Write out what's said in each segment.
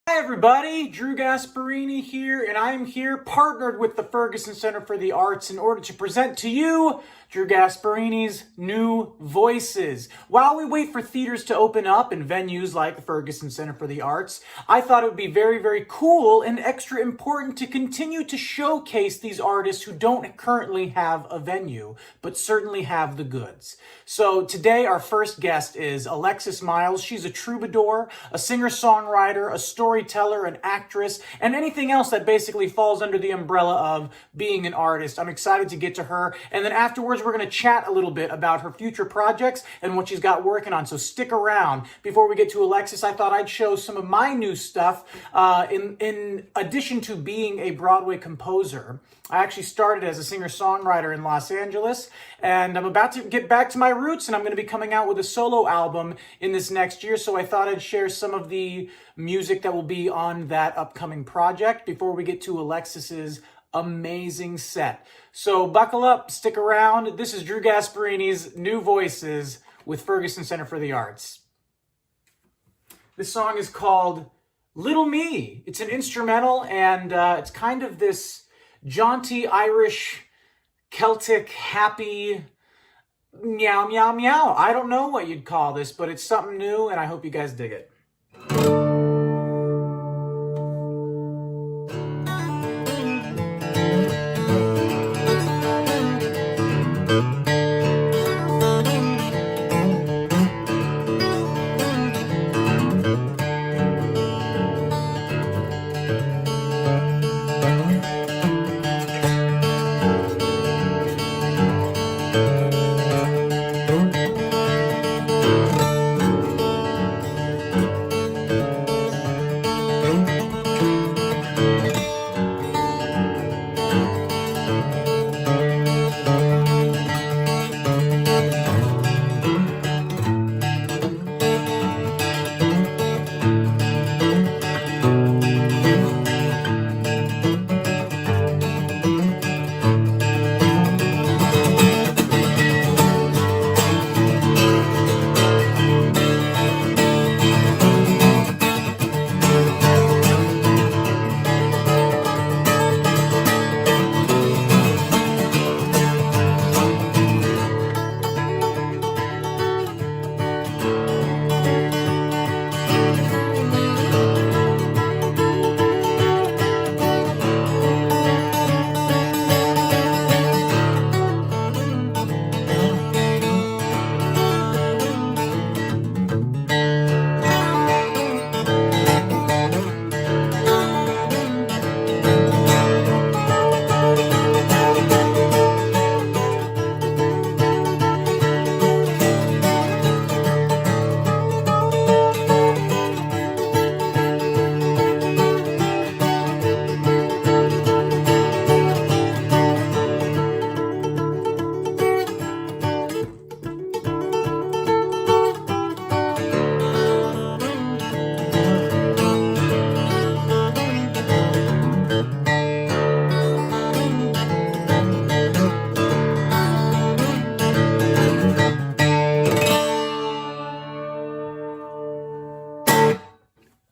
Hi everybody, Drew Gasparini here, and I'm here partnered with the Ferguson Center for the Arts in order to present to you Drew Gasparini's New Voices. While we wait for theaters to open up in venues like the Ferguson Center for the Arts, I thought it would be very cool and extra important to continue to showcase these artists who don't currently have a venue, but certainly have the goods. So today our first guest is Alexis Myles. She's a troubadour, a singer-songwriter, a storyteller, an actress, and anything else that basically falls under the umbrella of being an artist. I'm excited to get to her, and then afterwards we're going to chat a little bit about her future projects and what she's got working on, so stick around. Before we get to Alexis, I thought I'd show some of my new stuff. In addition to being a Broadway composer, I actually started as a singer-songwriter in Los Angeles, and I'm about to get back to my roots, and I'm going to be coming out with a solo album in this next year, so I thought I'd share some of the music that will be on that upcoming project before we get to Alexis's amazing set. So buckle up, stick around. This is Drew Gasparini's New Voices with Ferguson Center for the Arts. This song is called Little Me. It's an instrumental, and it's kind of this jaunty Irish, Celtic, happy, meow, meow, meow. I don't know what you'd call this, but it's something new, and I hope you guys dig it.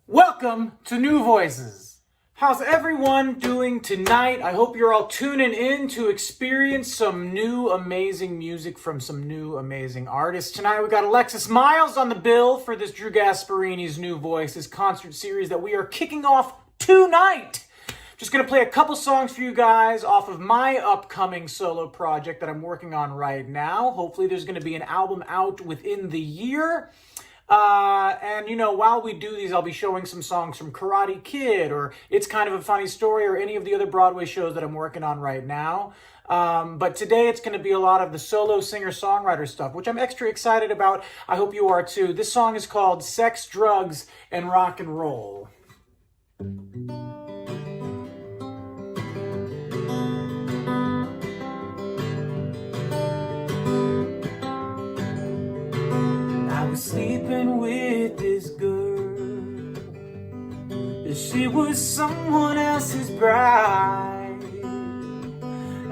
Welcome to New Voices. How's everyone doing tonight? I hope you're all tuning in to experience some new amazing music from some new amazing artists. Tonight we got Alexis Myles on the bill for this Drew Gasparini's New Voices concert series that we are kicking off tonight. Just going to play a couple songs for you guys off of my upcoming solo project that I'm working on right now. Hopefully there's going to be an album out within the year. And you know, while we do these, I'll be showing some songs from Karate Kid or It's Kind of a Funny Story or any of the other Broadway shows that I'm working on right now. But today it's going to be a lot of the solo singer-songwriter stuff, which I'm extra excited about. I hope you are too. This song is called Sex, Drugs, and Rock and Roll. I was sleeping with this girl. She was someone else's bride.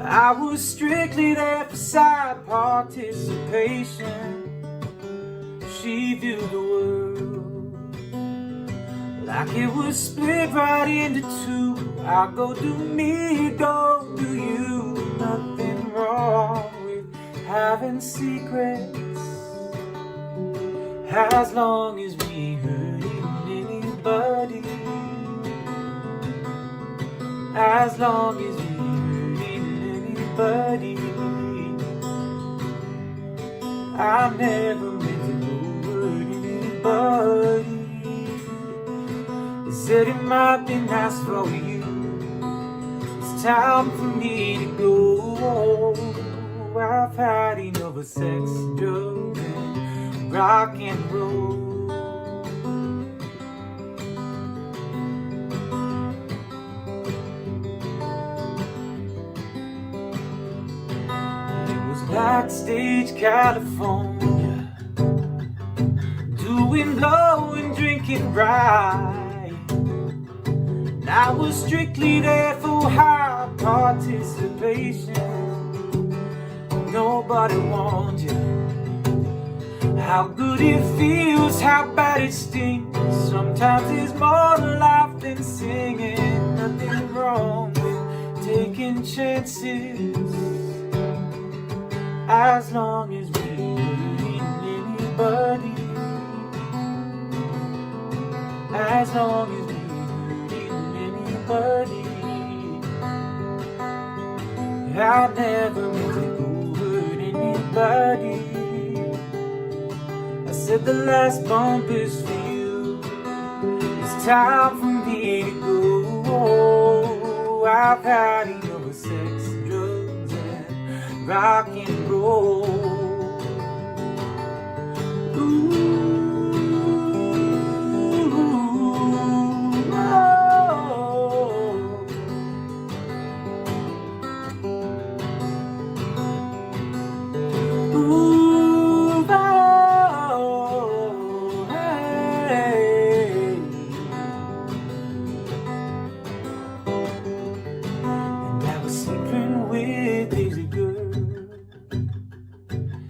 I was strictly there for side participation. She viewed the world like it was split right into two. I'll go do me, go do you. Nothing wrong with having secrets, as long as we hurting anybody. As long as we hurting anybody. I never meant to go hurt anybody. They said it might be nice for you. It's time for me to go. I've had enough of sex, drugs, and rock and roll. Backstage, California, doing blow and drinking rye. And I was strictly there for high participation. Nobody warned you how good it feels, how bad it stings. Sometimes there's more to life than singing. Nothing wrong with taking chances, as long as we hurting anybody. As long as we hurting anybody. I never meant to go hurt anybody. I said the last bump is for you. It's time for me to go. I've had enough of sex, drugs, and rock and roll. Ooh, oh. Ooh, oh, hey. And I was sleeping with Daisy Girl.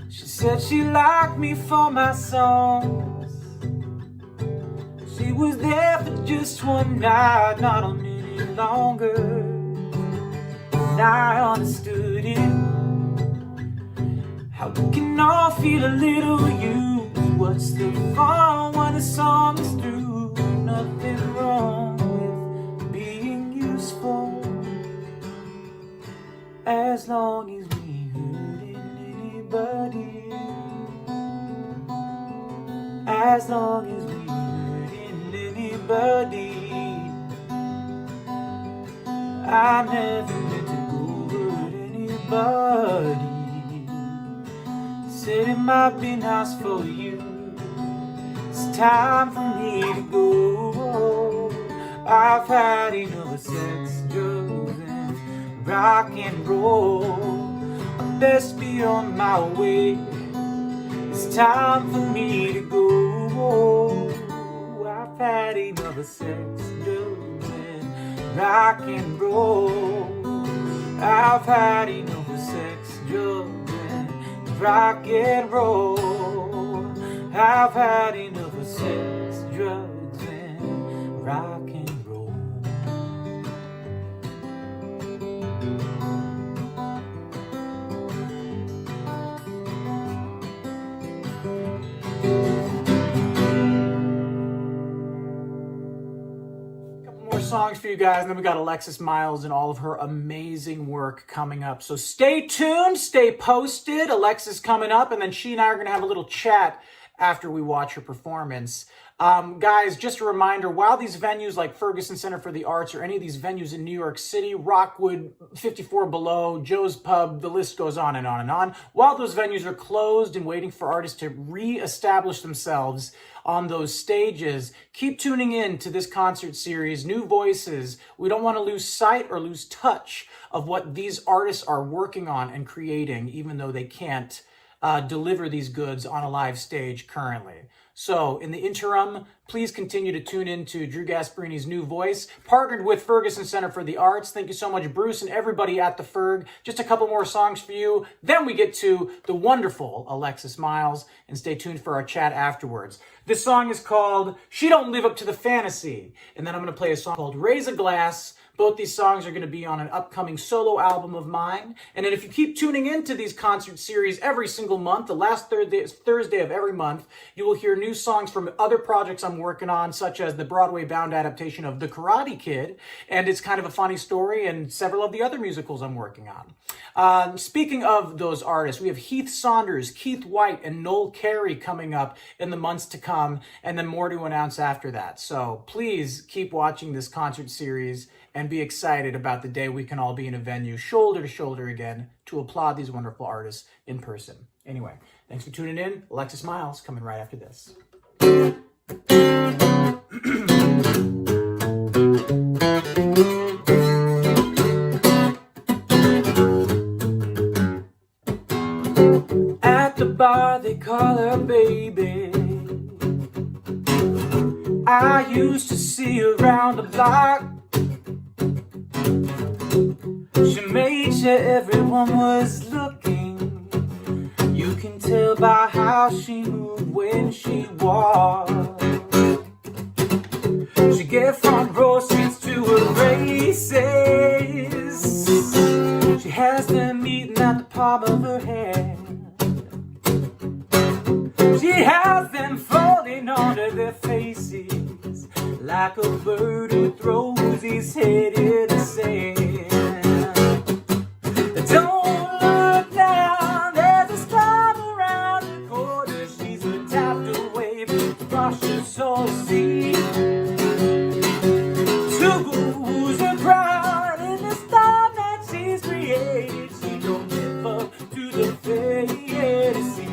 She said she liked me for my songs. She was there for just one night, not a minute longer. And I understood it, how we can all feel a little used. What's the fun when the song is through? Nothing wrong with being useful, as long as we hurting anybody. As long as we hurting anybody. I never meant to go hurt anybody. Said it might be nice for you. It's time for me to go. I've had enough of sex, drugs, and rock and roll. I best be on my way. It's time for me to go. I've had enough of sex, drugs, and rock and roll. I've had enough of sex, drugs, and rock and roll. I've had enough of sex, drugs, and rock and roll. Songs for you guys, and then we got Alexis Myles and all of her amazing work coming up. So stay tuned, stay posted. Alexis coming up, and then she and I are going to have a little chat after we watch her performance. Guys, just a reminder, while these venues like Ferguson Center for the Arts or any of these venues in New York City, Rockwood, 54 Below, Joe's Pub, the list goes on and on and on, while those venues are closed and waiting for artists to re-establish themselves on those stages, keep tuning in to this concert series, New Voices. We don't want to lose sight or lose touch of what these artists are working on and creating, even though they can't deliver these goods on a live stage currently. So in the interim, please continue to tune in to Drew Gasparini's new voice, partnered with Ferguson Center for the Arts. Thank you so much, Bruce, and everybody at the Ferg. Just a couple more songs for you. Then we get to the wonderful Alexis Myles, and stay tuned for our chat afterwards. This song is called She Don't Live Up to the Fantasy. And then I'm going to play a song called Raise a Glass. Both these songs are going to be on an upcoming solo album of mine. And then if you keep tuning into these concert series every single month, the last Thursday of every month, you will hear new songs from other projects I'm working on, such as the Broadway-bound adaptation of The Karate Kid, and It's Kind of a Funny Story, and several of the other musicals I'm working on. Speaking of those artists, we have Heath Saunders, Keith White, and Noel Carey coming up in the months to come, and then more to announce after that. So please keep watching this concert series and be excited about the day we can all be in a venue shoulder to shoulder again to applaud these wonderful artists in person. Anyway, thanks for tuning in. Alexis Myles coming right after this. At the bar they call her baby. I used to see her around the block. She made sure everyone was looking. You can tell by how she moved when she walked. She gave front row seats to her races. She has them eating at the palm of her hand. She has them falling onto their faces like a bird who throws his head in the sand. Don't look down, there's a storm around the corner. She's a tap to wave across the soul sea. Two ghouls are crying in the storm that she's created. She don't live up to the fantasy.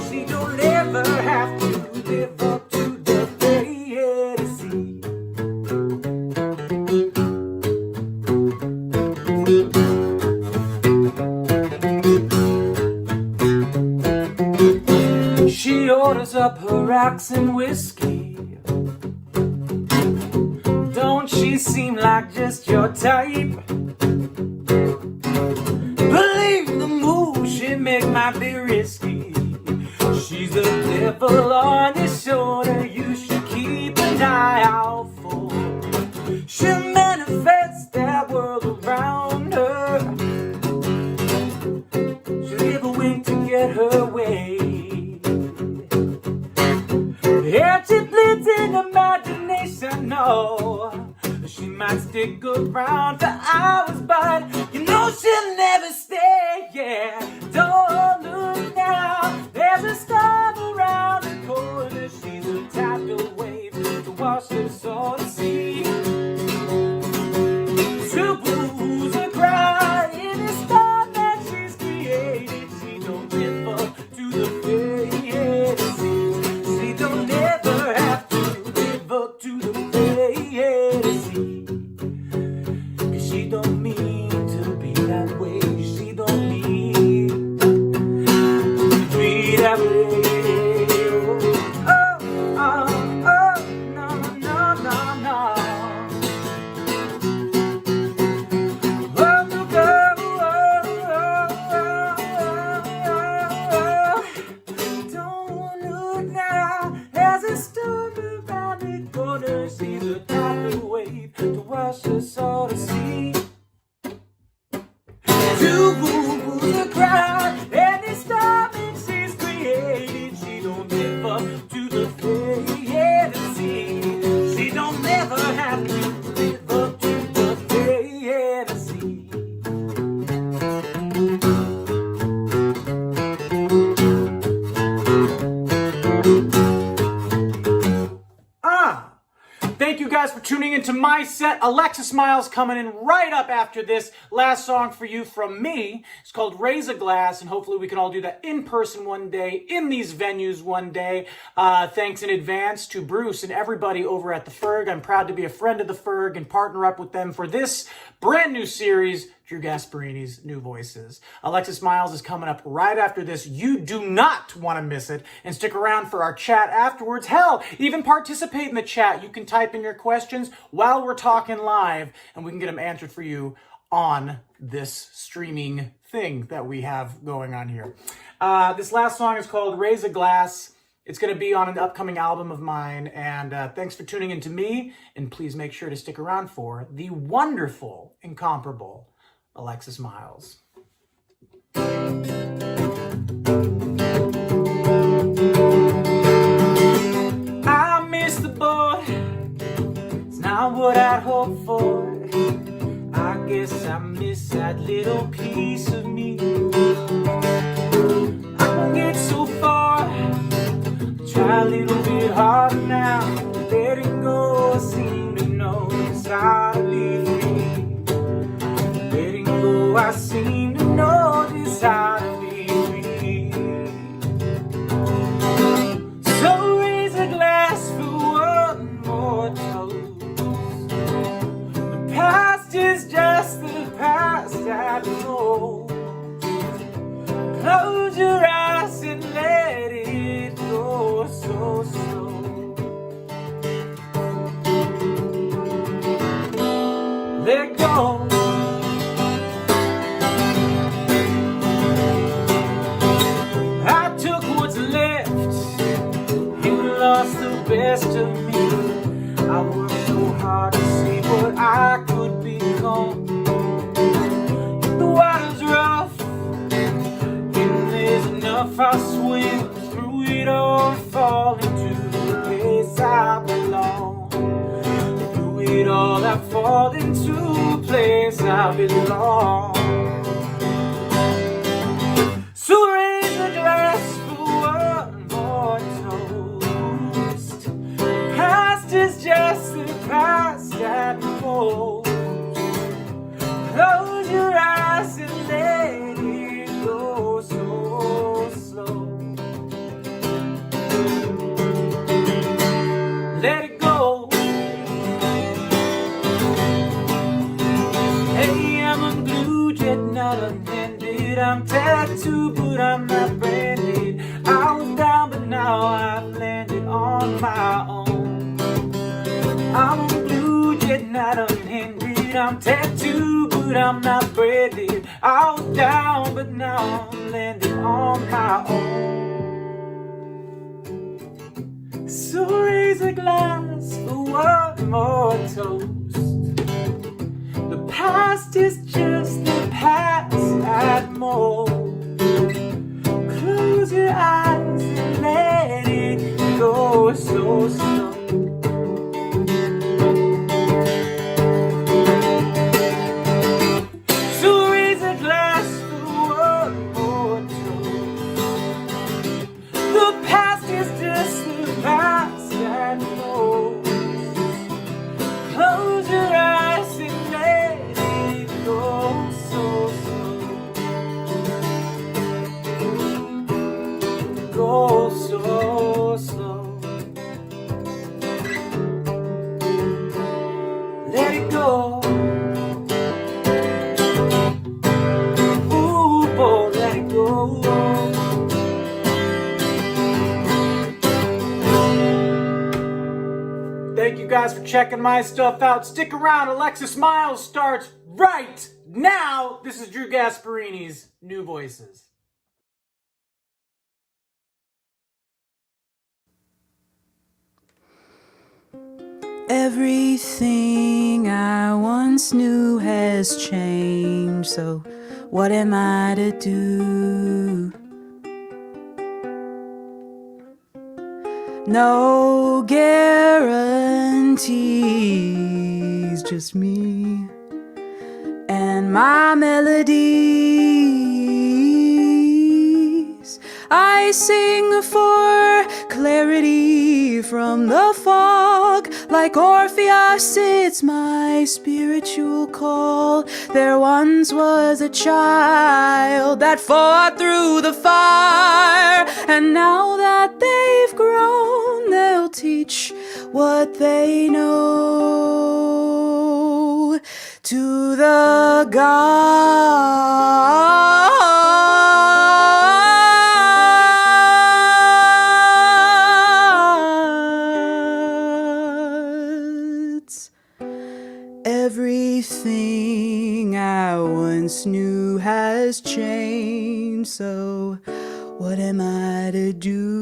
She don't ever have to live up to the fantasy. She orders up her rocks and whiskey. Don't she seem like just your type? Believe the move she make might be risky. She's a devil on your shoulder you should keep an eye out for. She'll manifest that world around her. She'll give a wink to get her way. Yeah, she bleeds in imagination, no. She might stick around for hours, but you know she'll never stay, yeah. Don't look now, there's a storm around the corner. She's a tidal wave to wash us all to sea. Two blues are crying in the storm that she's created. She don't live up to the fantasy. She don't ever have to live up to the fantasy. 'Cause she don't mean to be that way. She don't mean to be that way. Oh, oh, oh, no, no, no, no. Oh, no, don't look now, there's a storm around the corner. She's a tidal wave to wash us all to sea. Two boo-boos are crying, and this storm that she's created. She don't live up to the fantasy. She don't never have to live up to the fantasy. Thank you guys for tuning into my set. Alexis Myles coming in right up after this. Last song for you from me. It's called Raise a Glass, and hopefully we can all do that in person one day, in these venues one day. Thanks in advance to Bruce and everybody over at the Ferg. I'm proud to be a friend of the Ferg and partner up with them for this brand new series, Drew Gasparini's New Voices. Alexis Myles is coming up right after this. You do not want to miss it. And stick around for our chat afterwards. Hell, even participate in the chat. You can type in your questions while we're talking live, and we can get them answered for you on this streaming thing that we have going on here. This last song is called Raise a Glass. It's going to be on an upcoming album of mine, and thanks for tuning in to me, and please make sure to stick around for the wonderful, incomparable Alexis Myles. I miss the boy, it's not what I'd hoped for. I guess I miss that little piece of me. I won't get so far, try a little bit harder now. Letting go, I seem to know just how to be free. Letting go, I seem to know just how to be free. So raise a glass for one more toast. The past is just the past at most. Close your eyes and let it go so slow. Let go. I took what's left, you lost the best of me. I worked so hard to see what I could become. The water's rough, enough, I swim through it all, fall into the place I belong. Through it all, I fall into a place I belong. So raise a glass for one more toast. The past is just the past at most. Close your eyes and let it go so slow. Let it go. Hey, I'm unglued yet not unended. I'm tattooed but I'm not branded. I was down but now I've landed on my own. I'm unglued yet not unended. I'm tattooed but I'm not branded. I was down but now I'm landed on my own. So raise a glass for one more toast. The past is just the past at most. Close your eyes and let it go so slow. So raise a glass for one more toast. The past is just the past at most. Close your eyes and let it go so slow. Go so slow. Let it go. Ooh, boy, let it go. Thank you guys for checking my stuff out. Stick around. Alexis Myles starts right now. This is Drew Gasparini's New Voices. Everything I once knew has changed, so what am I to do? No guarantees, just me and my melodies. I sing for clarity from the fog, like Orpheus, it's my spiritual call. There once was a child that fought through the fire, and now that they've grown, they'll teach what they know to the gods. Everything I once knew has changed, so what am I to do?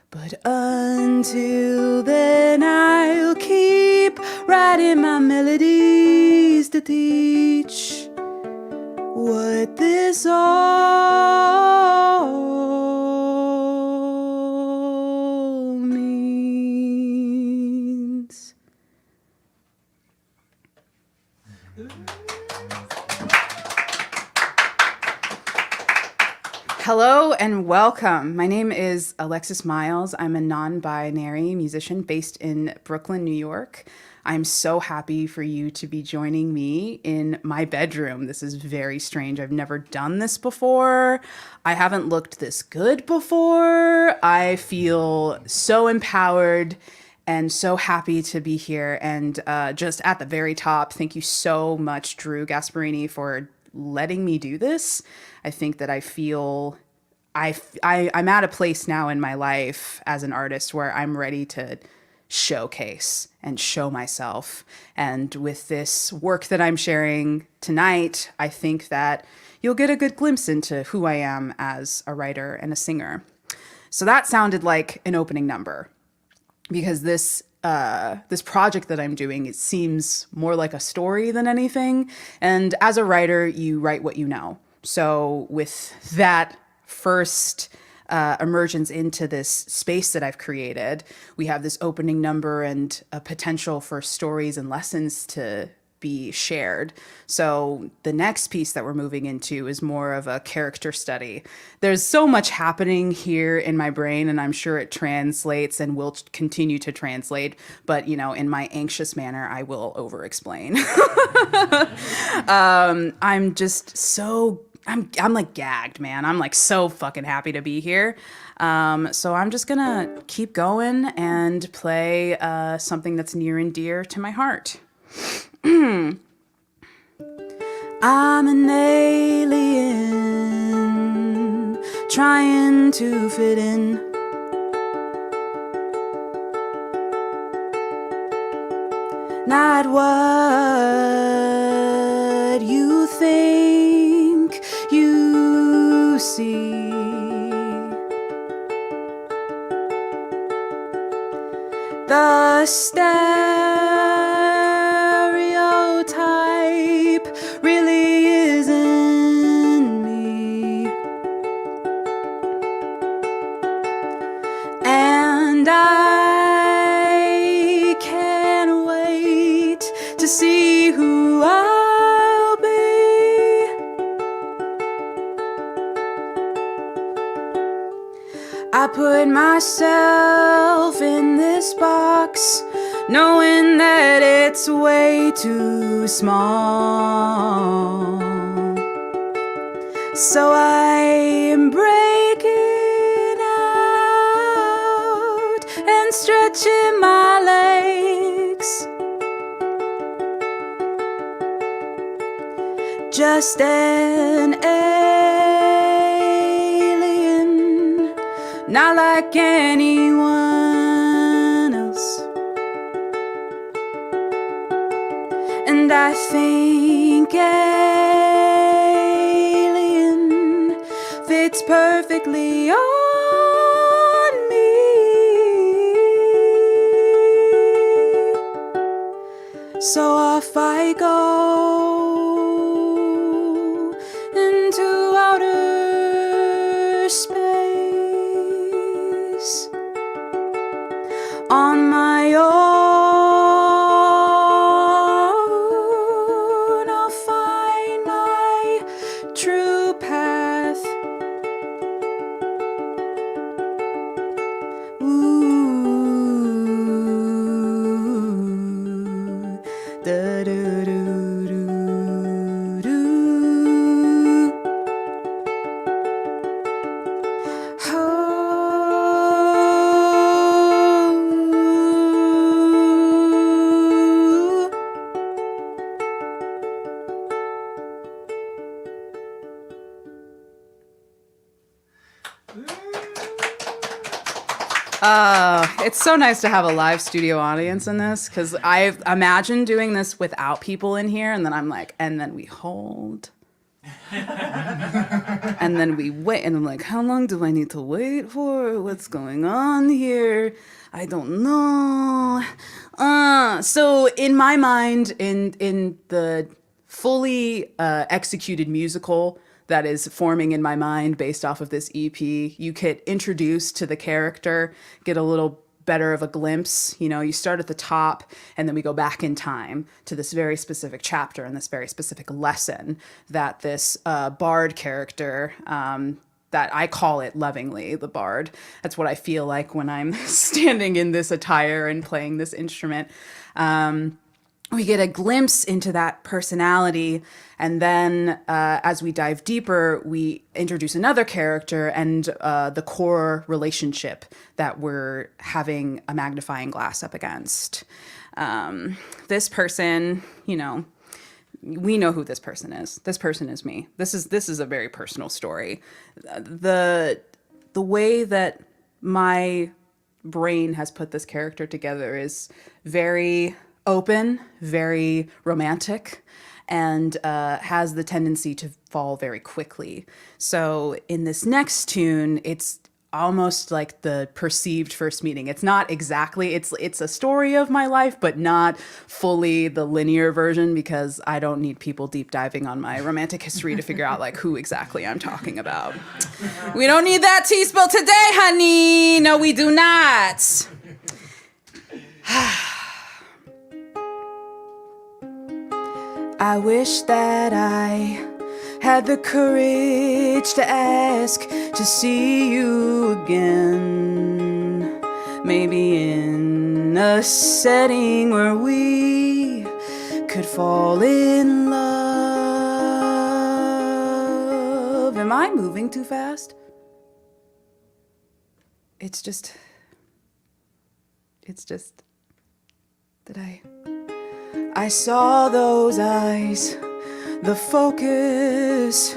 But until then I'll keep writing my melodies to teach what this all means. Hello and welcome. My name is Alexis Myles. I'm a non-binary musician based in Brooklyn, New York. I'm so happy for you to be joining me in my bedroom. This is very strange. I've never done this before. I haven't looked this good before. I feel so empowered and so happy to be here. And just at the very top, thank you so much, Drew Gasparini, for letting me do this. I think that I'm at a place now in my life as an artist where I'm ready to showcase and show myself. And with this work that I'm sharing tonight, I think that you'll get a good glimpse into who I am as a writer and a singer. So that sounded like an opening number, because this project that I'm doing, it seems more like a story than anything. And as a writer, you write what you know. So with that first emergence into this space that I've created, we have this opening number and a potential for stories and lessons to be shared. So the next piece that we're moving into is more of a character study. There's so much happening here in my brain, and I'm sure it translates and will continue to translate, but in my anxious manner, I will over-explain. I'm just so I'm like gagged, man. I'm like so fucking happy to be here. So I'm just gonna keep going and play something that's near and dear to my heart. I'm an alien trying to fit in. Not what you think you see. The stereotype really isn't me. And I can't wait to see who I'll be. I put myself in this box, knowing that it's way too small. So I'm breaking out and stretching my legs. Just an alien, not like anyone else. And I think alien fits perfectly on me. So off I go into outer space on my own. I'll find my true path. Ooh, da do do do do. Oh. It's so nice to have a live studio audience in this, because I imagine doing this without people in here, and then I'm like, and then we hold. And then we wait, and I'm like, how long do I need to wait for? What's going on here? I don't know. So in my mind, in the fully executed musical that is forming in my mind based off of this EP, you get introduced to the character, get a little better of a glimpse. You know, you start at the top, and then we go back in time to this very specific chapter and this very specific lesson that this bard character, that I call it lovingly the bard. That's what I feel like when I'm standing in this attire and playing this instrument. We get a glimpse into that personality, and then as we dive deeper, we introduce another character and the core relationship that we're having a magnifying glass up against. This person, you know, we know who this person is. This person is me. This is a very personal story. The way that my brain has put this character together is very open, very romantic, and has the tendency to fall very quickly. So in this next tune, it's almost like the perceived first meeting. It's not exactly, it's a story of my life, but not fully the linear version, because I don't need people deep diving on my romantic history to figure out like who exactly I'm talking about. We don't need that tea spill today, honey. No, we do not. I wish that I had the courage to ask to see you again. Maybe in a setting where we could fall in love. Am I moving too fast? It's just that I saw those eyes, the focus,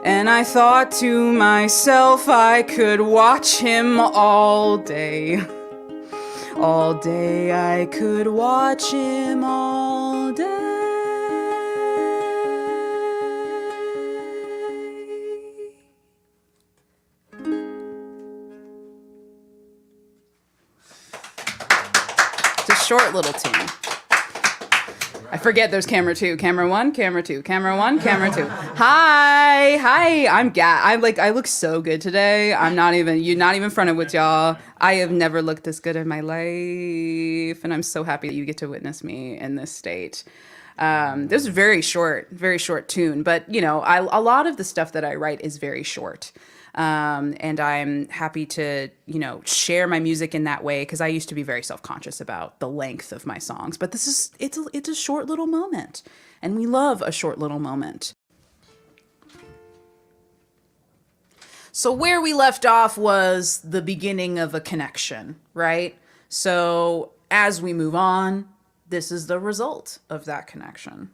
and I thought to myself I could watch him all day. All day I could watch him all day. It's a short little tune. I forget there's camera 2, camera 1, camera 2, camera 1, camera 2. Hi, I look so good today. You're not even fronted with y'all. I have never looked this good in my life, and I'm so happy that you get to witness me in this state. This is a very short tune, but you know, a lot of the stuff that I write is very short. And I'm happy to, you know, share my music in that way, because I used to be very self-conscious about the length of my songs. But it's a short little moment, and we love a short little moment. So where we left off was the beginning of a connection, right? So as we move on, this is the result of that connection.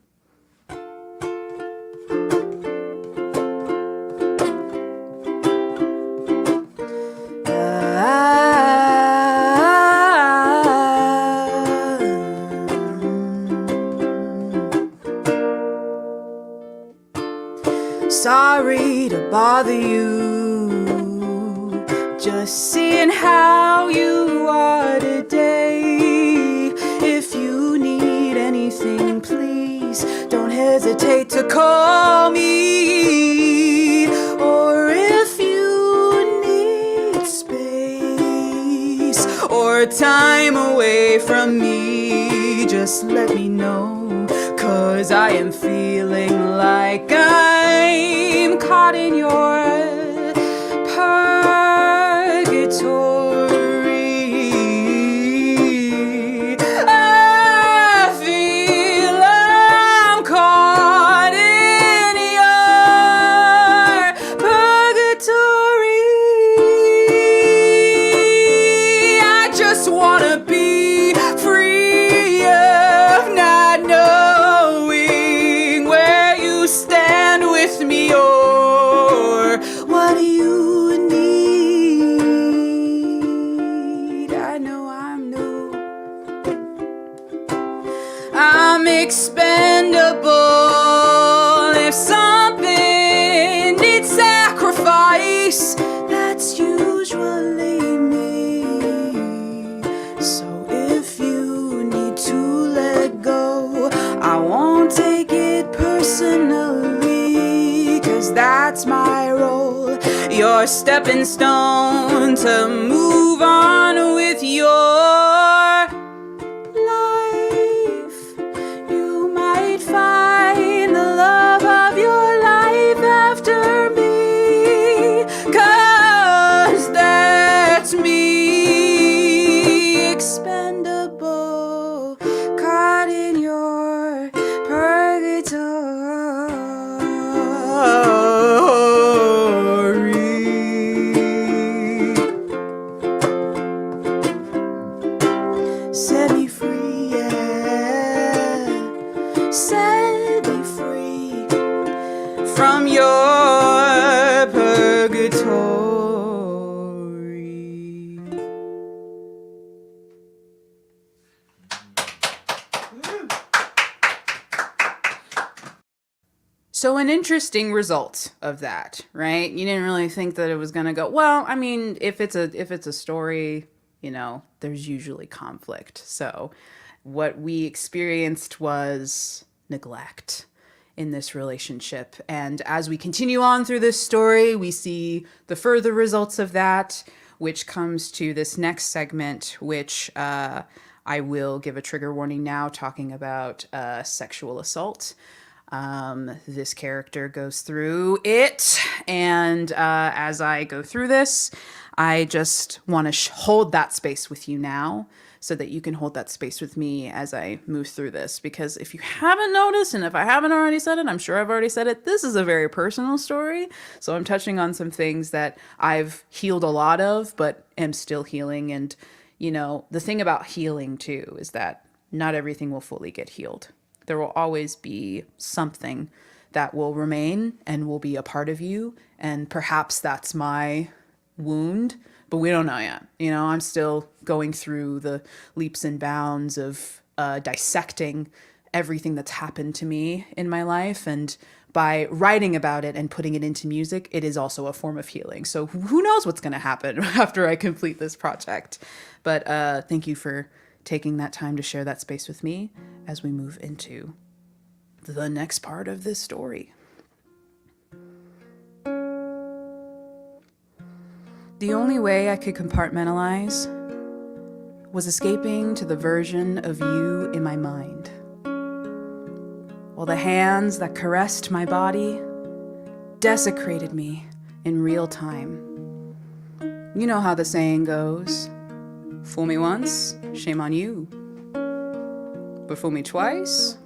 Sorry to bother you, just seeing how you are today. If you need anything, please don't hesitate to call me. Or if you need space or time away from me, just let me know. 'Cause I am feeling like I'm caught in your purgatory. I feel I'm caught in your purgatory. I just wanna be free of not knowing stand with me or what expendable. If something needs sacrifice, that's usually me. So if you need to let go, I won't take it personally, 'cause that's my role. Your stepping stone to move on with your life. You might find the love of your life after me, 'cause that's me, expendable, caught in your purgatory. Set me free, yeah. Set me free from your purgatory. So an interesting result of that, right? You didn't really think that it was going to go well. I mean, if it's a story, you know, there's usually conflict. So what we experienced was neglect in this relationship. And as we continue on through this story, we see the further results of that, which comes to this next segment, which I will give a trigger warning now, talking about sexual assault. This character goes through it, and as I go through this, I just want to hold that space with you now, so that you can hold that space with me as I move through this. Because if you haven't noticed, and if I haven't already said it, I'm sure I've already said it, this is a very personal story. So I'm touching on some things that I've healed a lot of, but am still healing. And, you know, the thing about healing too is that not everything will fully get healed. There will always be something that will remain and will be a part of you. And perhaps that's my wound, but we don't know yet. You know, I'm still going through the leaps and bounds of dissecting everything that's happened to me in my life. And by writing about it and putting it into music, it is also a form of healing. So who knows what's going to happen after I complete this project. But thank you for taking that time to share that space with me as we move into the next part of this story. The only way I could compartmentalize was escaping to the version of you in my mind. While the hands that caressed my body desecrated me in real time. You know how the saying goes, fool me once, shame on you. But fool me twice?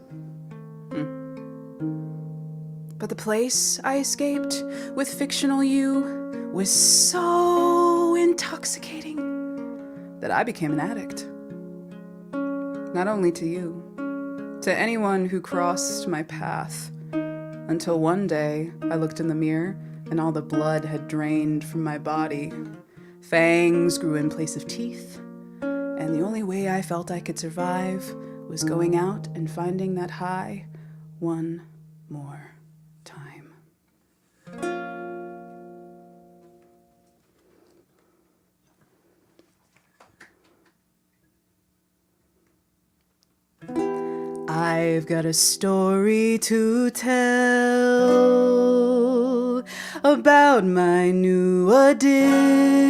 But the place I escaped with fictional you was so intoxicating that I became an addict. Not only to you, to anyone who crossed my path, until one day I looked in the mirror and all the blood had drained from my body. Fangs grew in place of teeth, and the only way I felt I could survive was going out and finding that high one more time. I've got a story to tell about my new addiction.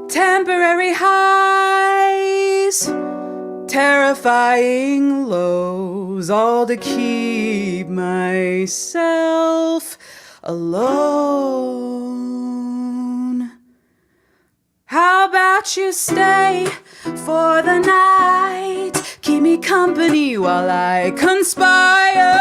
Temporary highs, terrifying lows, all to keep myself alone. How about you stay for the night? Keep me company while I conspire.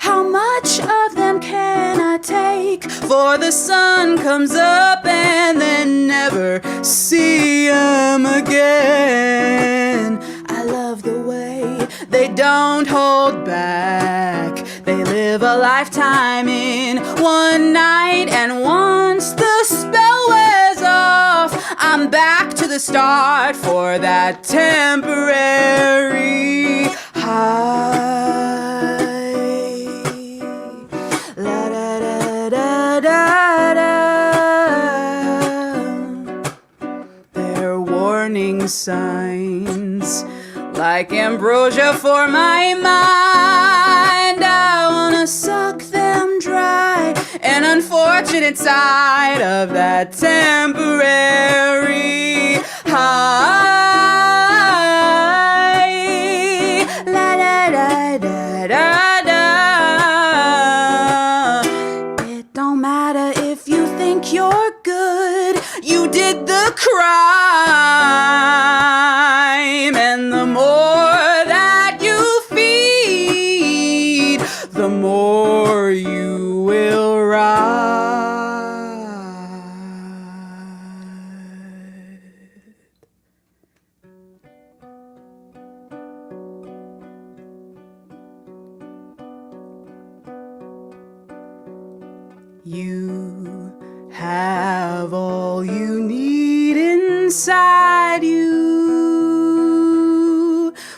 How much of them can I take? For the sun comes up and then never see 'em again. I love the way they don't hold back. They live a lifetime in one night, and once the spell wears off, I'm back to the start for that temporary high. La da da da da da. They're warning signs, like ambrosia for my mind. I wanna suck them dry, an unfortunate side of that temporary high. La da da da da da. It don't matter if you think you're good, you did the crime. And the more that you feed, the more you will ride. You have all you need inside you,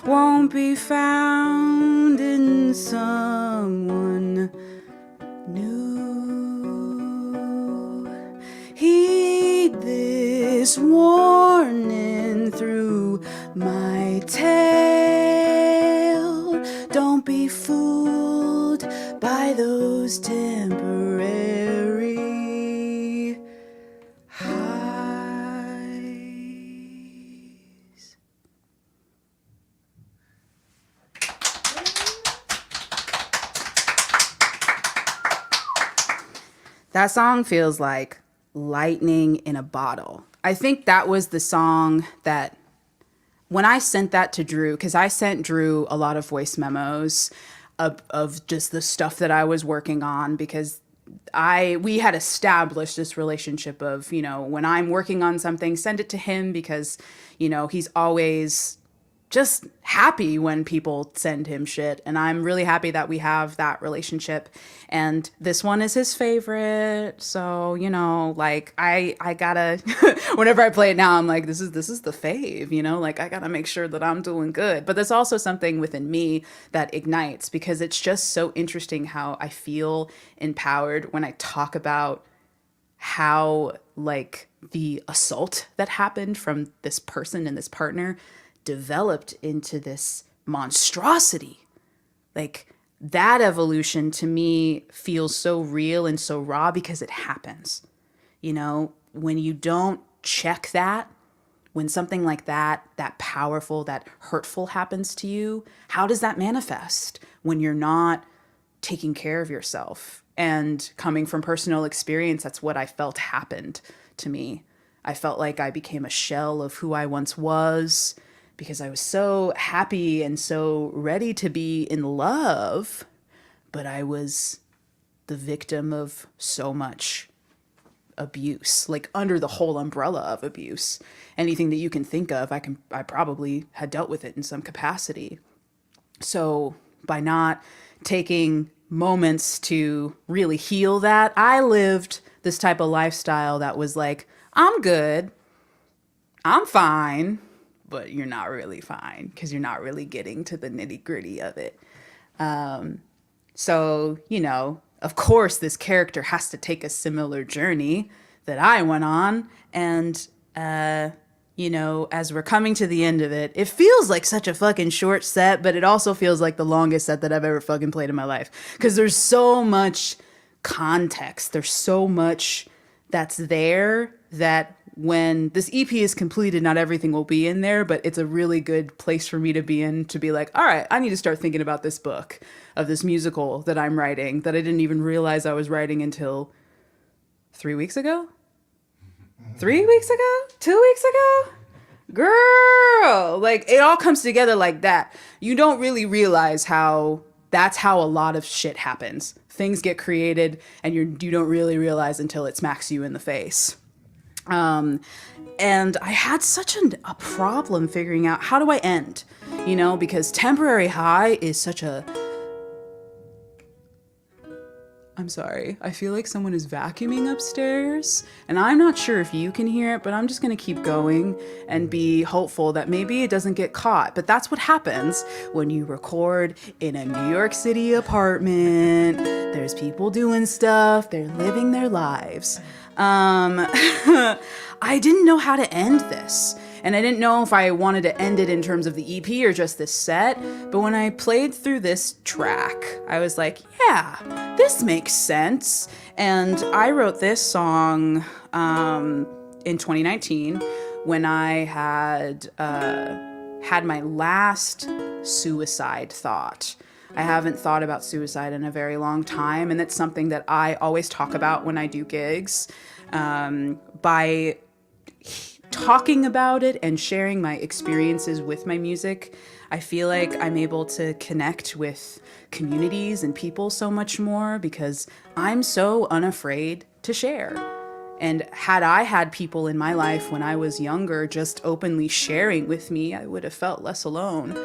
won't be found in someone new. Heed this warning through my tale. Don't be fooled by those temporary highs. That song feels like lightning in a bottle. I think that was the song that, when I sent that to Drew, because I sent Drew a lot of voice memos of just the stuff that I was working on, because we had established this relationship of, when I'm working on something, send it to him, because, he's always just happy when people send him shit. And I'm really happy that we have that relationship. And this one is his favorite. So, I gotta, whenever I play it now, I'm like, this is the fave, I gotta make sure that I'm doing good. But there's also something within me that ignites, because it's just so interesting how I feel empowered when I talk about how, the assault that happened from this person and this partner developed into this monstrosity. That evolution to me feels so real and so raw, because it happens. When you don't check that, when something like that powerful, that hurtful happens to you, how does that manifest when you're not taking care of yourself? And coming from personal experience, that's what I felt happened to me. I felt like I became a shell of who I once was, because I was so happy and so ready to be in love, but I was the victim of so much abuse, under the whole umbrella of abuse. Anything that you can think of, I probably had dealt with it in some capacity. So by not taking moments to really heal that, I lived this type of lifestyle that was like, I'm good, I'm fine, but you're not really fine, because you're not really getting to the nitty gritty of it. So, of course, this character has to take a similar journey that I went on. And, as we're coming to the end of it, it feels like such a fucking short set, but it also feels like the longest set that I've ever fucking played in my life. Because there's so much context. There's so much that's there that when this EP is completed, not everything will be in there, but it's a really good place for me to be in, to be like, all right, I need to start thinking about this book, of this musical that I'm writing, that I didn't even realize I was writing until 3 weeks ago? 3 weeks ago? 2 weeks ago? Girl, it all comes together like that. You don't really realize that's how a lot of shit happens. Things get created and you don't really realize until it smacks you in the face. And I had such a problem figuring out, how do I end? Because temporary high is such a I'm sorry. I feel like someone is vacuuming upstairs, and I'm not sure if you can hear it, but I'm just gonna keep going and be hopeful that maybe it doesn't get caught. But that's what happens when you record in a New York City apartment. There's people doing stuff, they're living their lives. I didn't know how to end this. And I didn't know if I wanted to end it in terms of the EP or just this set. But when I played through this track, I was like, yeah, this makes sense. And I wrote this song in 2019 when I had my last suicide thought. I haven't thought about suicide in a very long time. And it's something that I always talk about when I do gigs. By talking about it and sharing my experiences with my music, I feel like I'm able to connect with communities and people so much more because I'm so unafraid to share. And had I had people in my life when I was younger just openly sharing with me, I would have felt less alone.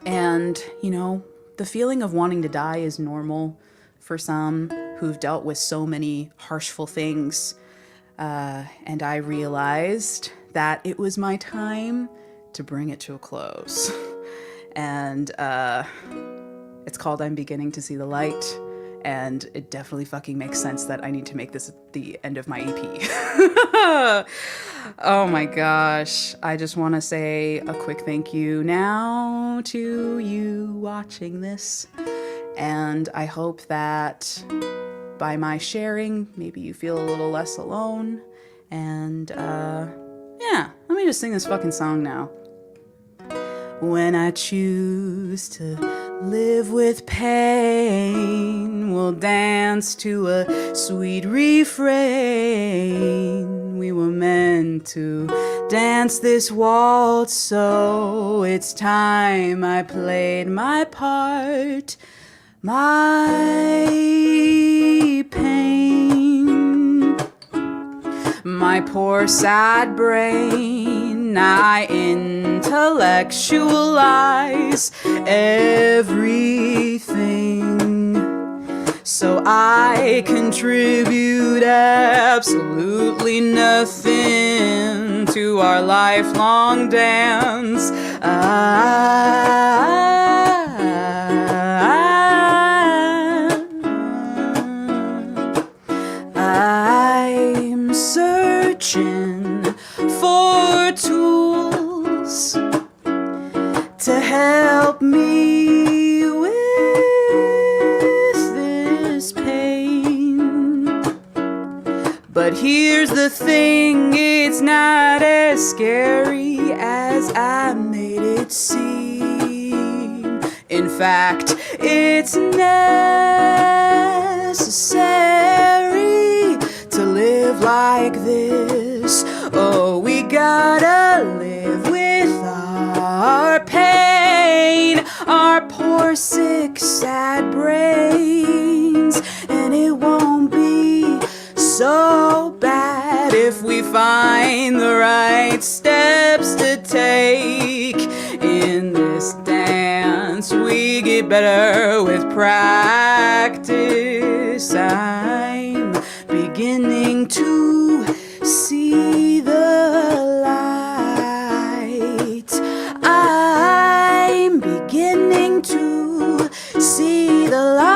And, you know, the feeling of wanting to die is normal for some who've dealt with so many harshful things. And I realized that it was my time to bring it to a close. And it's called I'm Beginning to See the Light. And it definitely fucking makes sense that I need to make this the end of my EP. Oh my gosh. I just want to say a quick thank you now to you watching this. And I hope that by my sharing, maybe you feel a little less alone. And yeah, let me just sing this fucking song now. When I choose to live with pain, we'll dance to a sweet refrain. We were meant to dance this waltz, so it's time I played my part. My pain, my poor sad brain, I intellectualize everything, so I contribute absolutely nothing to our lifelong dance. I'm searching for tools to help me with this pain. But here's the thing, it's not as scary as I made it seem. In fact, it's necessary to live like this. Oh, we gotta live with our pain, our poor, sick, sad brains. And it won't be so bad if we find the right steps to take in this dance. We get better with practice. I'm beginning to see the light. I'm beginning to see the light.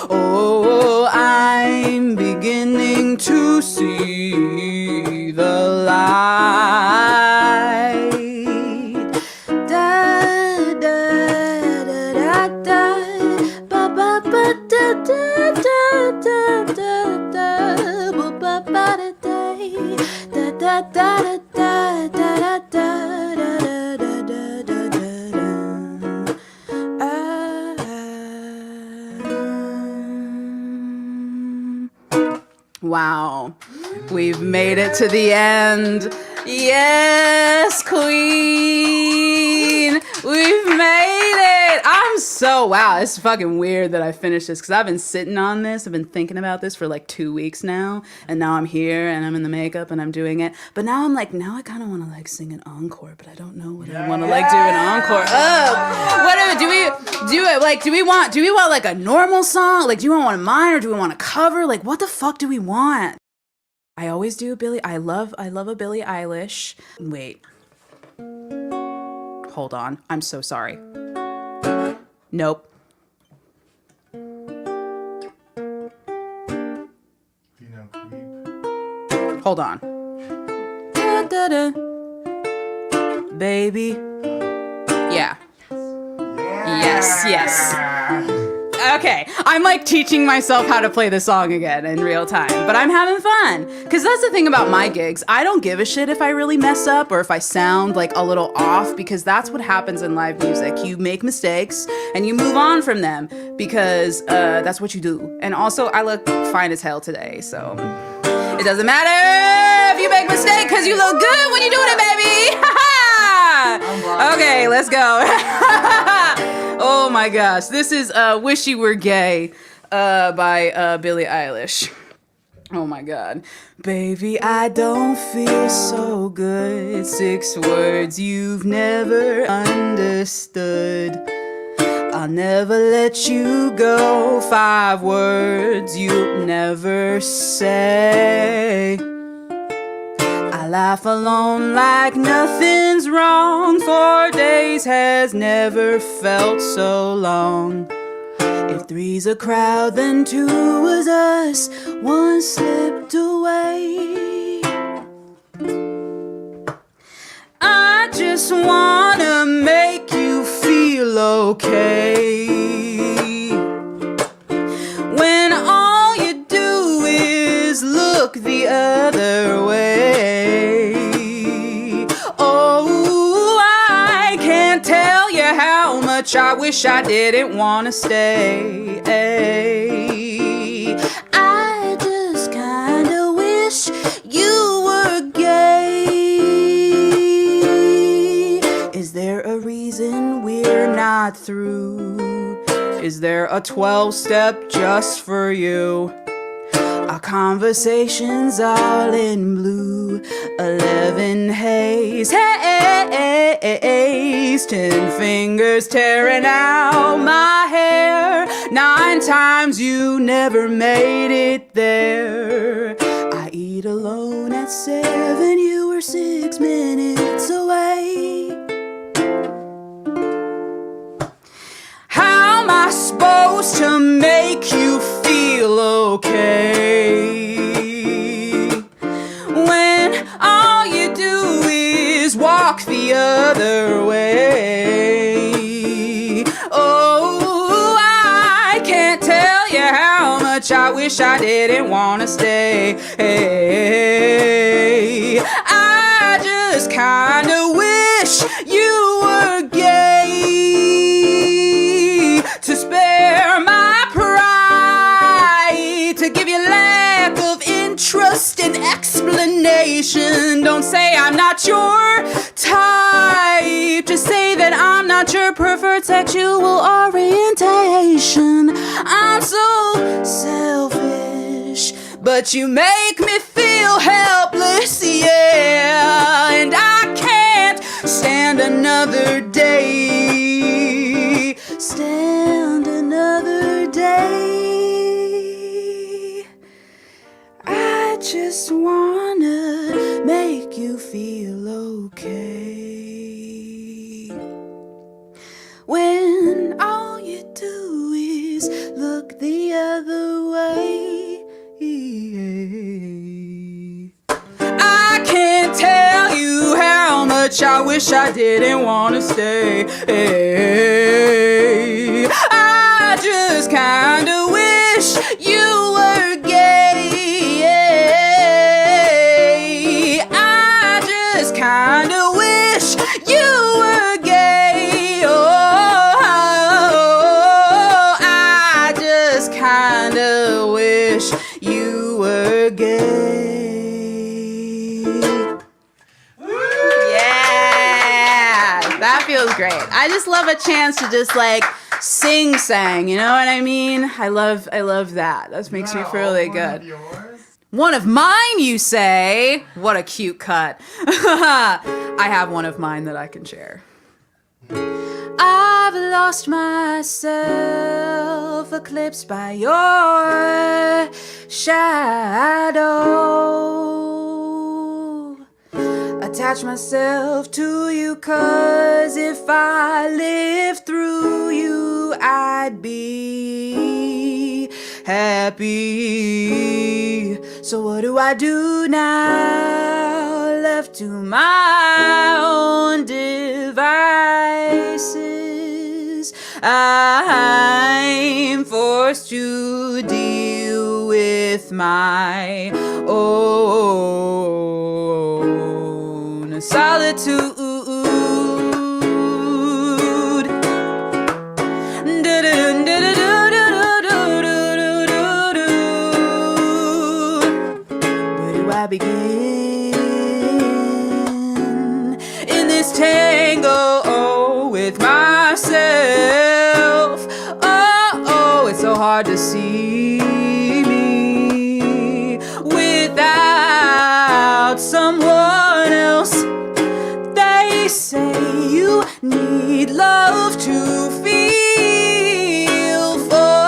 Oh, I'm beginning to see the light. Da da da da da ba ba ba da da da da da da ba ba ba da da da da da da da Wow, we've made it to the end. Yes, Queen, we've made it. Wow, it's fucking weird that I finished this because I've been sitting on this. I've been thinking about this for like 2 weeks now, and now I'm here and I'm in the makeup and I'm doing it. But now I'm like, now I kind of want to like sing an encore, but I don't know what I want to like do an encore. Oh, whatever. Do Like, do we want like a normal song? Like, do you want one of mine or do we want a cover? Like, what the fuck do we want? I always do I love a Billie Eilish. Wait. Hold on. I'm so sorry. Nope. You know, creep. Hold on. Da, da, da. Baby. Yeah. Yes. Okay, I'm like teaching myself how to play the song again in real time, but I'm having fun. Because that's the thing about my gigs. I don't give a shit if I really mess up or if I sound like a little off, because that's what happens in live music. You make mistakes and you move on from them because that's what you do. And also, I look fine as hell today, so it doesn't matter if you make mistakes because you look good when you're doing it, baby. Okay, let's go. Oh my gosh, this is Wish You Were Gay by Billie Eilish. Oh my god. Baby, I don't feel so good. 6 words you've never understood. I'll never let you go. 5 words you'll never say. I laugh alone like nothing's wrong. 4 days has never felt so long. If 3's a crowd, then 2 was us. 1 slipped away. I just wanna make you feel okay. When all you do is look the other way. Oh, I can't tell you how much I wish I didn't wanna stay. I just kinda wish you were gay. Is there a reason we're not through? Is there a 12-step just for you? Our conversations all in blue. 11 haze, 10 fingers tearing out my hair. 9 times you never made it there. I eat alone at 7, you were 6 minutes away. How am I supposed to make you feel okay when all you do is walk the other way? Oh, I can't tell you how much I wish I didn't want to stay. I just kind of wish you were gay to spare my pride, to give you lack of interest and explanation. Don't say I'm not your type, just say that I'm not your preferred sexual orientation. I'm so selfish, but you make me feel helpless, yeah. And I can't stand another day. Stand another day. I just wanna make you feel okay when all you do is look the other way. I can't tell you how much I wish I didn't want to stay. I just kind of wish you were gay. I just kind of wish you were gay. Oh, I just kind of wish you were gay. That feels great. I just love a chance to just like sang, you know what I mean? I love that. That makes me feel really good. One of mine, you say? What a cute cut. I have one of mine that I can share. I I've lost myself, eclipsed by your shadow. Attach myself to you, 'cause if I lived through you, I'd be happy. So what do I do now, left to my own devices? I'm forced to deal with my own solitude. Where do I begin in this tango with myself? Oh, it's so hard to see me without someone else. They say you need love to feel full.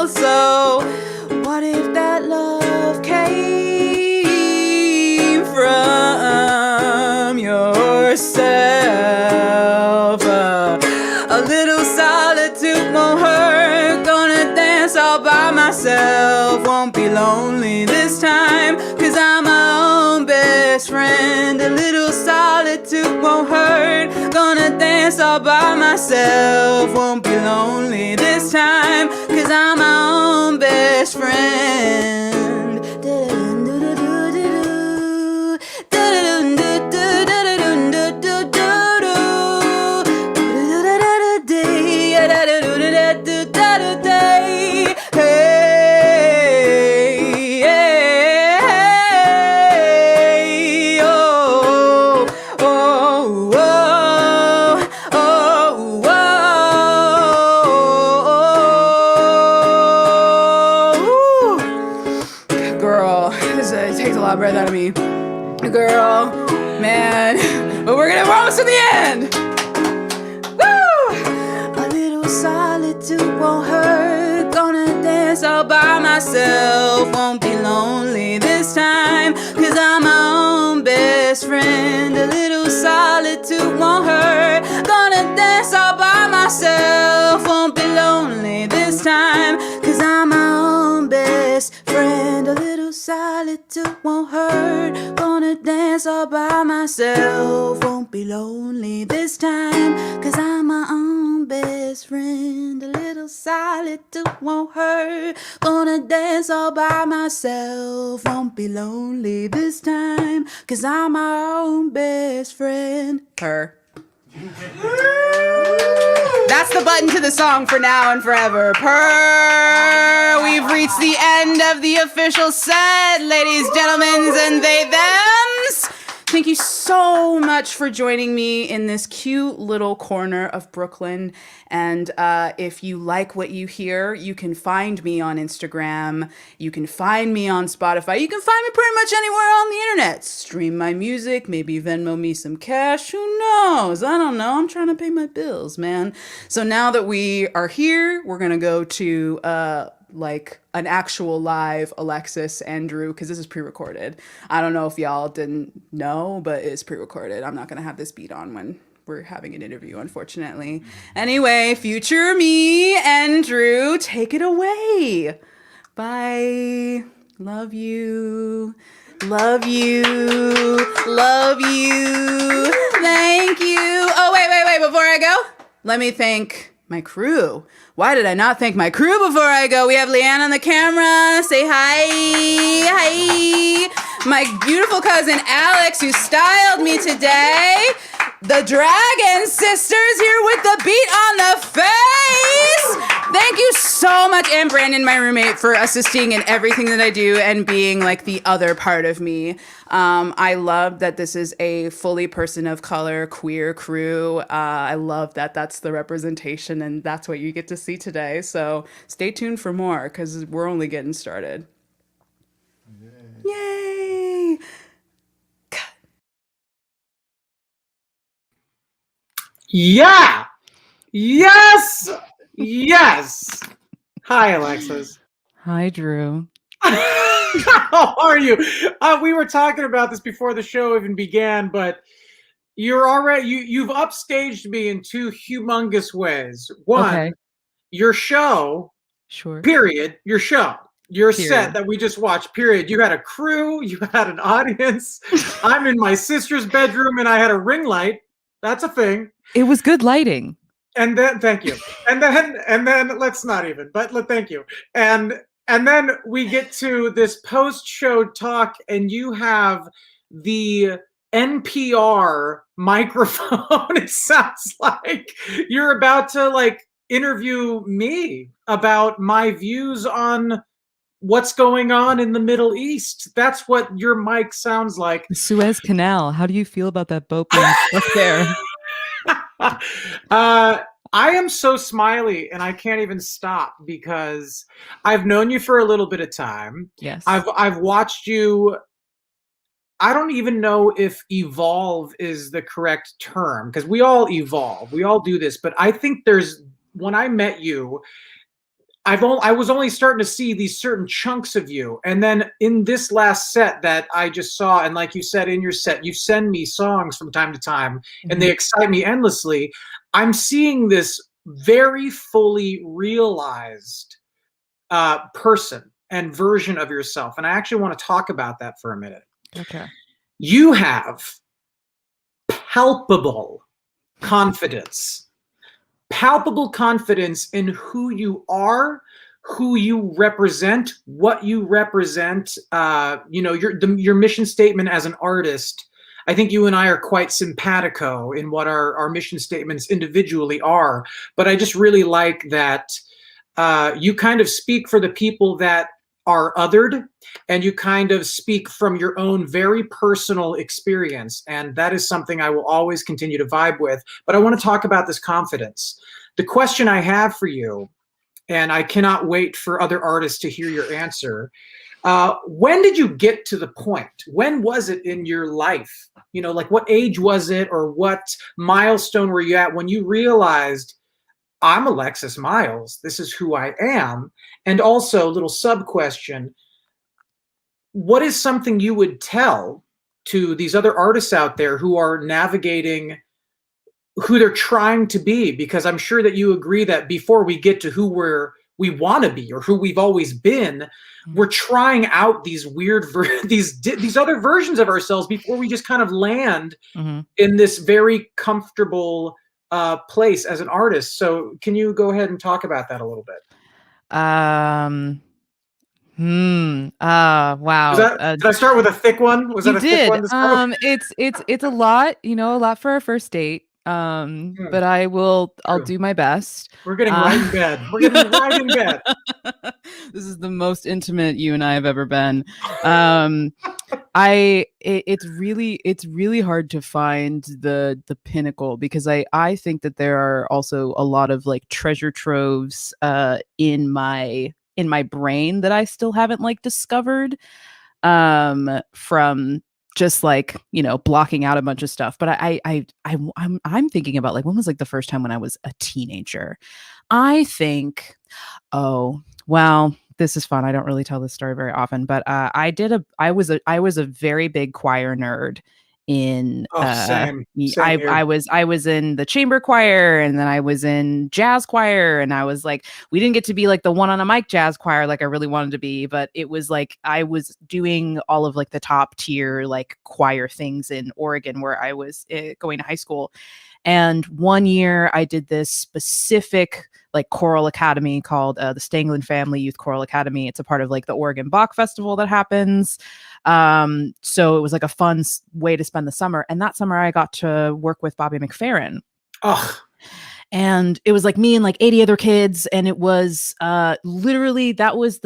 So what if that love came from yourself? A little solitude won't hurt. Gonna dance all by myself. Won't be lonely this time, 'cause I'm my own best friend. A little solitude won't hurt. Gonna dance all by myself. Won't be lonely this time, 'cause I'm my own best friend. It takes a lot of breath out of me. Girl, man, but we're almost to the end. Woo! A little solitude won't hurt. Gonna dance all by myself. Won't be lonely this time, 'cause I'm my own best friend. A little solitude won't hurt. Gonna dance all by myself. Won't be lonely this time, 'cause I'm my own best friend. A little solitude won't hurt. Gonna dance all by myself. Won't be lonely this time, 'cause I'm my own best friend. A little solitude won't hurt. Gonna dance all by myself. Won't be lonely this time, 'cause I'm my own best friend. Her. That's the button to the song for now and forever. Purr! We've reached the end of the official set, ladies, gentlemen, and they, thems. Thank you so much for joining me in this cute little corner of Brooklyn. And if you like what you hear, you can find me on Instagram. You can find me on Spotify. You can find me pretty much anywhere on the internet. Stream my music, maybe Venmo me some cash. Who knows? I don't know. I'm trying to pay my bills, man. So now that we are here, we're going to go to like an actual live Alexis and Drew, because this is pre-recorded. I don't know if y'all didn't know, but it's pre-recorded. I'm not going to have this beat on when we're having an interview, unfortunately. Anyway, future me and Drew, take it away. Bye. Love you. Love you. Love you. Thank you. Oh, wait. Before I go, let me thank my crew. Why did I not thank my crew before I go? We have Leanne on the camera. Say hi. Hi. My beautiful cousin Alex, who styled me today. The Dragon Sisters here with the beat on the face. Thank you so much. And Brandon, my roommate, for assisting in everything that I do and being like the other part of me. I love that this is a fully person of color, queer crew. I love that that's the representation and that's what you get to see today. So stay tuned for more because we're only getting started. Yay! Yeah. Yes. Yes. Hi, Alexis. Hi, Drew. How are you? We were talking about this before the show even began, but you've upstaged me in two humongous ways. Okay, One, your show, sure. period. Your set Period. that we just watched, period. You had a crew, you had an audience. I'm in my sister's bedroom and I had a ring light. That's a thing. It was good lighting. And then thank you. And then let's not even, but thank you. And and then we get to this post-show talk, and you have the NPR microphone. It sounds like you're about to interview me about my views on what's going on in the Middle East. That's what your mic sounds like. The Suez Canal. How do you feel about that boat being stuck there? I am so smiley and I can't even stop because I've known you for a little bit of time. Yes. I've watched you. I don't even know if evolve is the correct term because we all evolve. We all do this, but I think when I met you, I was only starting to see these certain chunks of you. And then in this last set that I just saw, and like you said in your set, you send me songs from time to time and they excite me endlessly. I'm seeing this very fully realized person and version of yourself. And I actually want to talk about that for a minute. Okay. You have palpable confidence in who you are, who you represent, what you represent. Your mission statement as an artist. I think you and I are quite simpatico in what our mission statements individually are. But I just really like that you kind of speak for the people that are othered, and you kind of speak from your own very personal experience. And that is something I will always continue to vibe with. But I want to talk about this confidence. The question I have for you, and I cannot wait for other artists to hear your answer. When did you get to the point? When was it in your life? What age was it, or what milestone were you at when you realized I'm Alexis Myles. This is who I am. And also, little sub question, what is something you would tell to these other artists out there who are navigating who they're trying to be? Because I'm sure that you agree that before we get to who we want to be or who we've always been, we're trying out these weird these other versions of ourselves before we just kind of land in this very comfortable place as an artist. So can you go ahead and talk about that a little bit? Wow. Did I start with a thick one? Was that You a thick did. one to start? It's a lot, a lot for our first date. But I'll True. do my best. We're getting right in bed. We're getting right in bed. This is the most intimate you and I have ever been. It's really hard to find the pinnacle, because I think that there are also a lot of like treasure troves in my brain that I still haven't discovered from just blocking out a bunch of stuff. But I'm thinking about when was the first time when I was a teenager. I think, oh well, this is fun. I don't really tell this story very often, but I was a very big choir nerd in Same I was in the chamber choir, and then I was in jazz choir, and I was we didn't get to be the one on a mic jazz choir like I really wanted to be, but it was I was doing all of the top tier choir things in Oregon where I was going to high school. And one year I did this specific choral academy called the Stanglin Family Youth Choral Academy. It's a part of the Oregon Bach Festival that happens. So it was a fun way to spend the summer. And that summer I got to work with Bobby McFerrin. Oh. And it was me and 80 other kids. And it was literally, that was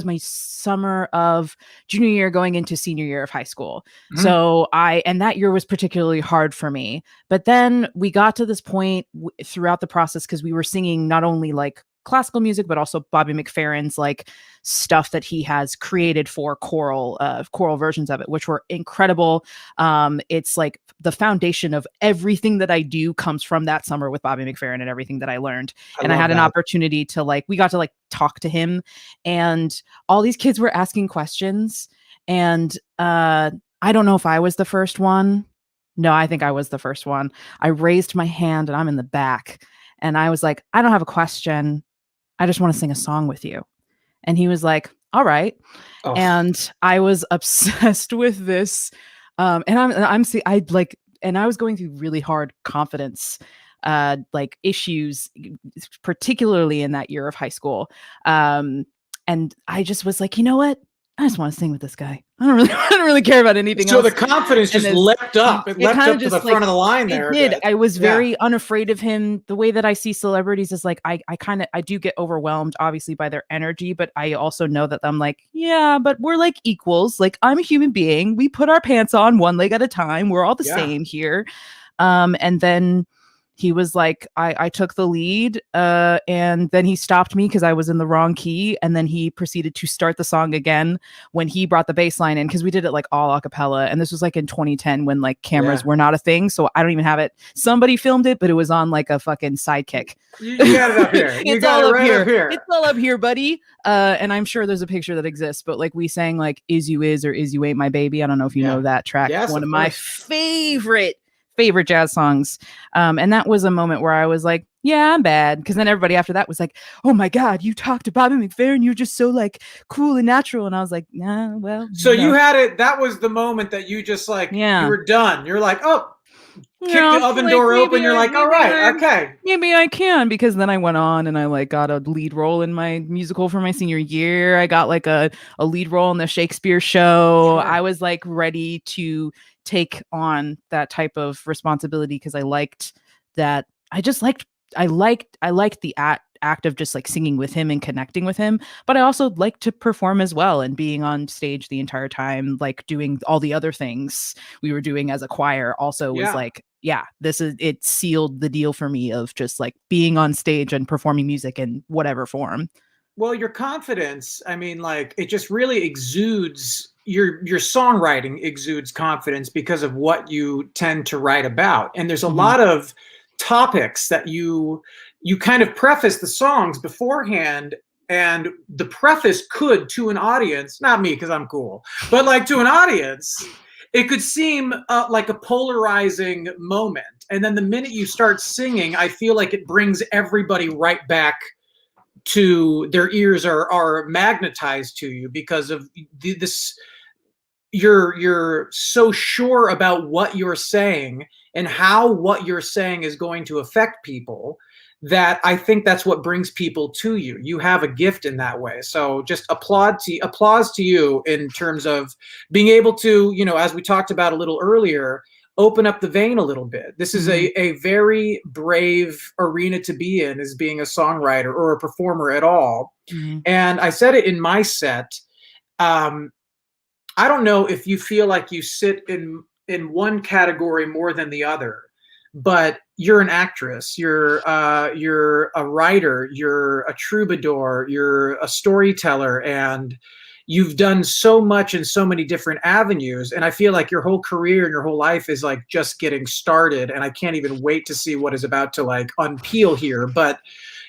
my summer of junior year going into senior year of high school. Mm-hmm. So and that year was particularly hard for me. But then we got to this point throughout the process, because we were singing not only classical music, but also Bobby McFerrin's like stuff that he has created for choral versions of it, which were incredible. It's like the foundation of everything that I do comes from that summer with Bobby McFerrin and everything that I learned. And I had an opportunity to we got to talk to him, and all these kids were asking questions. And I don't know if I was the first one. No, I think I was the first one. I raised my hand and I'm in the back. And I was like, I don't have a question. I just want to sing a song with you. And he was like, all right. Oh. And I was obsessed with this. And I was going through really hard confidence issues, particularly in that year of high school. And I just was like, you know what? I just want to sing with this guy. I don't really care about anything else. So the confidence just leapt up. It leapt up to the front of the line there. It did. I was very unafraid of him. The way that I see celebrities is like, I do get overwhelmed, obviously, by their energy, but I also know that I'm like, yeah, but we're like equals. Like, I'm a human being. We put our pants on one leg at a time. We're all the same here. And then he was like, I took the lead, and then he stopped me because I was in the wrong key. And then he proceeded to start the song again when he brought the bass line in, because we did it like all a cappella. And this was like in 2010 when like cameras were not a thing. So I don't even have it. Somebody filmed it, but it was on like a fucking sidekick. You got it up here. You got it right up here. It's all up here, buddy. And I'm sure there's a picture that exists, but like we sang like Is You Is or Is You Ain't My Baby. I don't know if you know that track. Yes, one of my favorite jazz songs. And that was a moment where I was like, yeah, I'm bad. Because then everybody after that was like, oh my God, you talked to Bobby McFerrin. You're just so like cool and natural. And I was like, nah, well. So you had it. That was the moment that you just like, you were done. You're like, oh, kick the oven door open. You're like, all right, okay. Maybe I can. Because then I went on and I like got a lead role in my musical for my senior year. I got like a lead role in the Shakespeare show. Sure. I was like ready to take on that type of responsibility because I liked that. I liked the act of just like singing with him and connecting with him, but I also like to perform as well, and being on stage the entire time, like doing all the other things we were doing as a choir also was like, it sealed the deal for me of just like being on stage and performing music in whatever form. Well, your confidence, I mean, like it just really exudes. Your songwriting exudes confidence because of what you tend to write about. And there's a lot of topics that you kind of preface the songs beforehand, and the preface could, to an audience, not me because I'm cool, but like to an audience, it could seem like a polarizing moment. And then the minute you start singing, I feel like it brings everybody right back to their ears are magnetized to you because of this. You're so sure about what you're saying and how what you're saying is going to affect people that I think that's what brings people to you. You have a gift in that way. So just applause to you in terms of being able to, as we talked about a little earlier, open up the vein a little bit. This is a very brave arena to be in, as being a songwriter or a performer at all. And I said it in my set. I don't know if you feel like you sit in one category more than the other, but you're an actress, you're a writer, you're a troubadour, you're a storyteller, and you've done so much in so many different avenues. And I feel like your whole career and your whole life is like just getting started. And I can't even wait to see what is about to like unpeel here. But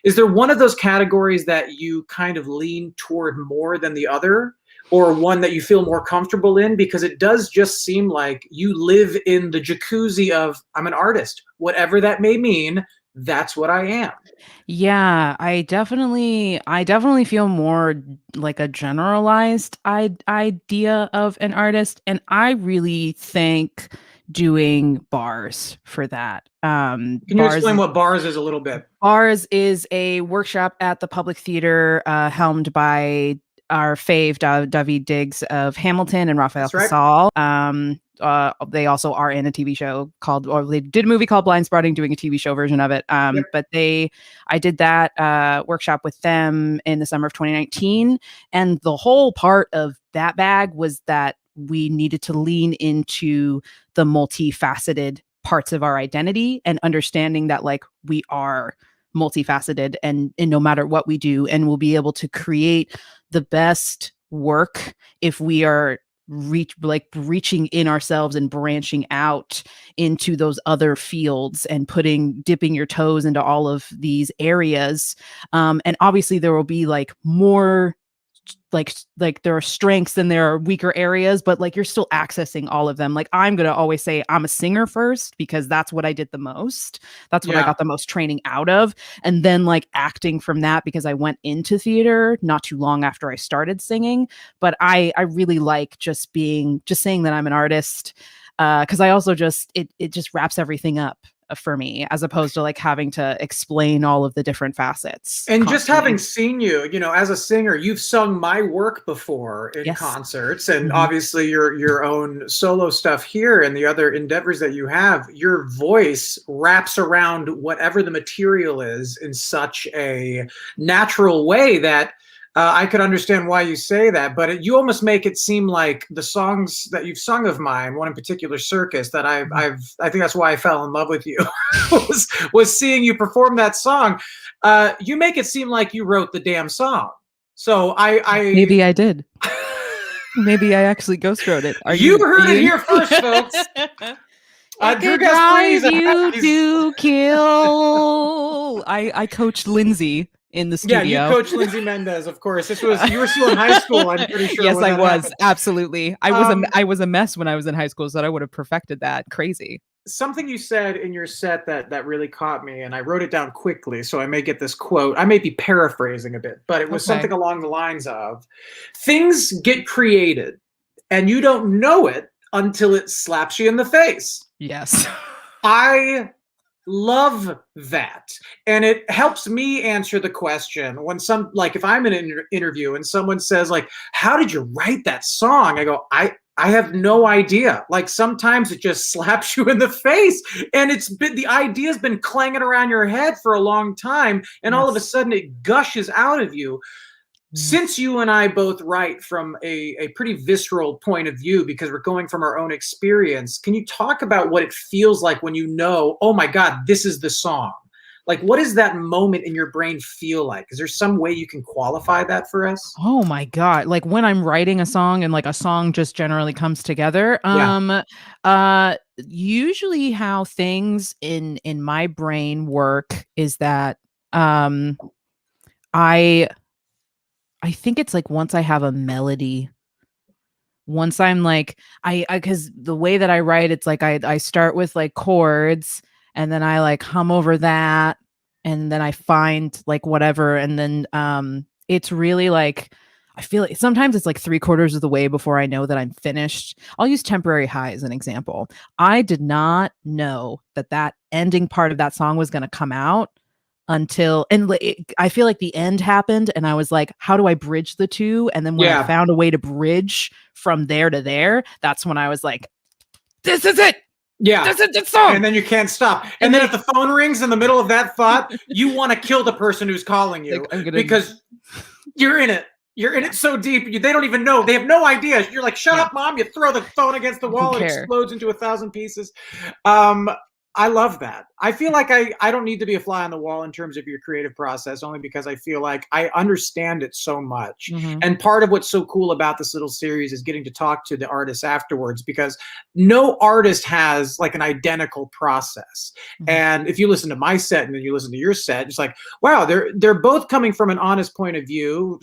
is there one of those categories that you kind of lean toward more than the other? Or one that you feel more comfortable in? Because it does just seem like you live in the jacuzzi of, I'm an artist, whatever that may mean, that's what I am. Yeah, I definitely feel more like a generalized idea of an artist. And I really think doing bars for that. Can you explain what bars is a little bit? Bars is a workshop at the Public Theater, helmed by our fave David Diggs of Hamilton and Raphael Casal. They also are in a TV show they did a movie called Blind Spotting, doing a TV show version of it. But I did that workshop with them in the summer of 2019. And the whole part of that bag was that we needed to lean into the multifaceted parts of our identity and understanding that like we are multifaceted and no matter what we do, and we'll be able to create the best work if we are reaching in ourselves and branching out into those other fields and dipping your toes into all of these areas. And obviously there will be like more like there are strengths and there are weaker areas, but like you're still accessing all of them. Like I'm going to always say I'm a singer first because that's what I did the most. That's what I got the most training out of. And then like acting from that because I went into theater not too long after I started singing. But I really like just saying that I'm an artist, because I also it just wraps everything up for me, as opposed to like having to explain all of the different facets. And just having seen you, as a singer, you've sung my work before in concerts, and obviously your own solo stuff here and the other endeavors that you have, your voice wraps around whatever the material is in such a natural way that I could understand why you say that, but you almost make it seem like the songs that you've sung of mine, one in particular, Circus, that I think that's why I fell in love with you, was seeing you perform that song. You make it seem like you wrote the damn song. So maybe I did. Maybe I actually ghost wrote it. You heard it here first, folks. Drew Gasparini, you to kill. I coached Lindsay in the studio. Yeah, you coached Lindsay Mendez, of course. You were still in high school, I'm pretty sure. Yes, I was. Happened. Absolutely. I was a mess when I was in high school, so I would have perfected that. Crazy. Something you said in your set that really caught me, and I wrote it down quickly, so I may get this quote. I may be paraphrasing a bit, but it was something along the lines of, things get created, and you don't know it until it slaps you in the face. Yes. I love that. And it helps me answer the question when if I'm in an interview and someone says like, how did you write that song? I go, I have no idea. Like sometimes it just slaps you in the face, and the idea's been clanging around your head for a long time, and all of a sudden it gushes out of you. Since you and I both write from a pretty visceral point of view because we're going from our own experience, can you talk about what it feels like when you know, oh my God, this is the song? Like, what does that moment in your brain feel like? Is there some way you can qualify that for us? Oh my God. Like when I'm writing a song and like a song just generally comes together. Usually how things in my brain work is that I think it's like once I have a melody, once I'm like, because the way that I write, it's like I start with like chords and then I like hum over that and then I find like whatever. And then it's really like, I feel like sometimes it's like 3/4 of the way before I know that I'm finished. I'll use Temporary High as an example. I did not know that ending part of that song was going to come out until I feel like the end happened and I was like, how do I bridge the two? And then when I found a way to bridge from there to there, that's when I was like, this is it. Yeah. This is the song. And then you can't stop. And then if the phone rings in the middle of that thought, you want to kill the person who's calling you because you're in it. You're in it so deep. They don't even know. They have no idea. You're like, shut up, Mom. You throw the phone against the wall and it explodes into 1,000 pieces. I love that. I feel like I don't need to be a fly on the wall in terms of your creative process, only because I feel like I understand it so much. And part of what's so cool about this little series is getting to talk to the artists afterwards, because no artist has like an identical process. And if you listen to my set and then you listen to your set, it's like, wow, they're both coming from an honest point of view,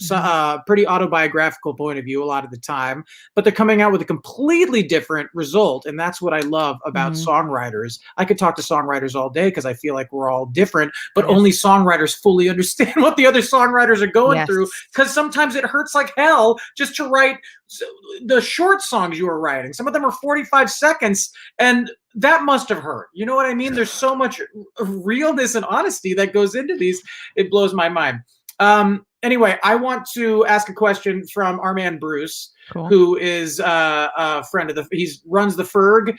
pretty autobiographical point of view a lot of the time, but they're coming out with a completely different result. And that's what I love about songwriters. I could talk to songwriters all day because I feel like we're all different, but only songwriters fully understand what the other songwriters are going through, because sometimes it hurts like hell just to write the short songs you were writing. Some of them are 45 seconds, and that must have hurt. You know what I mean? There's so much realness and honesty that goes into these. It blows my mind. Anyway, I want to ask a question from our man Bruce, who is a friend of he runs the Ferg,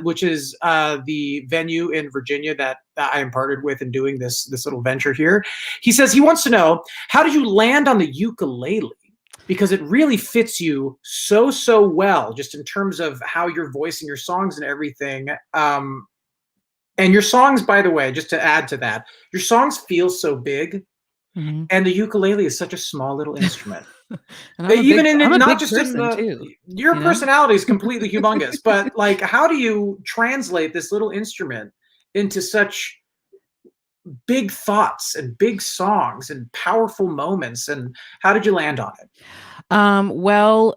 which is the venue in Virginia that I am partnered with in doing this little venture here. He says he wants to know, how did you land on the ukulele? Because it really fits you so well, just in terms of how you're voicing your songs and everything. And your songs, by the way, just to add to that, your songs feel so big, and the ukulele is such a small little instrument. And I'm Even I'm a not big just in person the, too. your You know? personality is completely humongous, but like, how do you translate this little instrument into such big thoughts and big songs and powerful moments? And how did you land on it? Well,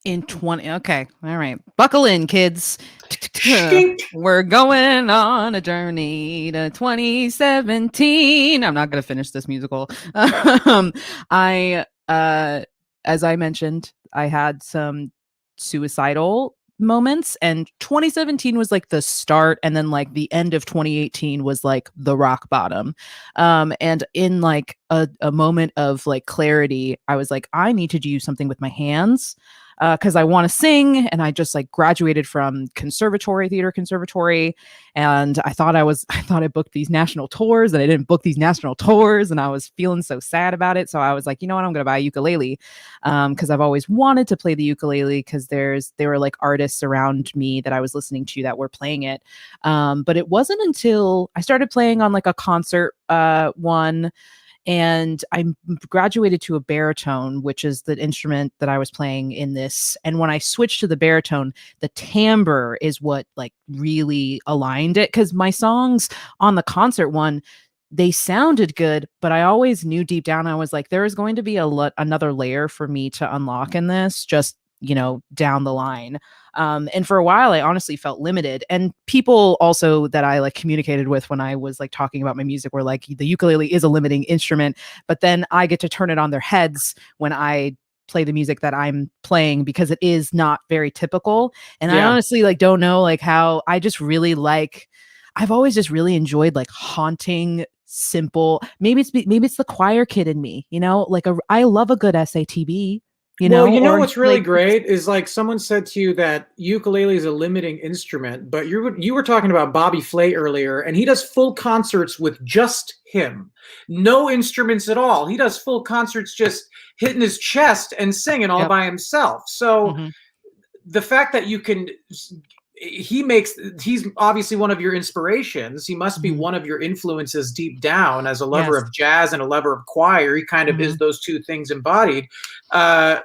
in 20, okay, all right, buckle in, kids. Shink. We're going on a journey to 2017. I'm not gonna finish this musical. I As I mentioned, I had some suicidal moments, and 2017 was like the start, and then like the end of 2018 was like the rock bottom. And in like a moment of like clarity, I was like, I need to do something with my hands, because I want to sing. And I just like graduated from theater conservatory. And I thought I booked these national tours, and I didn't book these national tours. And I was feeling so sad about it. So I was like, you know what, I'm going to buy a ukulele. Because I've always wanted to play the ukulele, because there were like artists around me that I was listening to that were playing it. But it wasn't until I started playing on like a concert one, and I graduated to a baritone, which is the instrument that I was playing in this. And when I switched to the baritone, the timbre is what like really aligned it, because my songs on the concert one, they sounded good, but I always knew deep down, I was like, there is going to be another layer for me to unlock in this, just, you know, down the line. And for a while, I honestly felt limited. And people also that I like communicated with when I was like talking about my music were like, the ukulele is a limiting instrument, but then I get to turn it on their heads when I play the music that I'm playing, because it is not very typical. And I Yeah. honestly like don't know like how I just really like, I've always just really enjoyed like haunting, simple. Maybe it's the choir kid in me, you know, like I love a good SATB, you Well, know, you know or what's really like great is like someone said to you that ukulele is a limiting instrument, but you were talking about Bobby Flay earlier, and he does full concerts with just him, no instruments at all. He does full concerts just hitting his chest and singing all yep. by himself. So Mm-hmm. the fact that you can, he's obviously one of your inspirations. He must be Mm-hmm. one of your influences deep down as a lover Yes. of jazz and a lover of choir. He kind of Mm-hmm. is those two things embodied. uh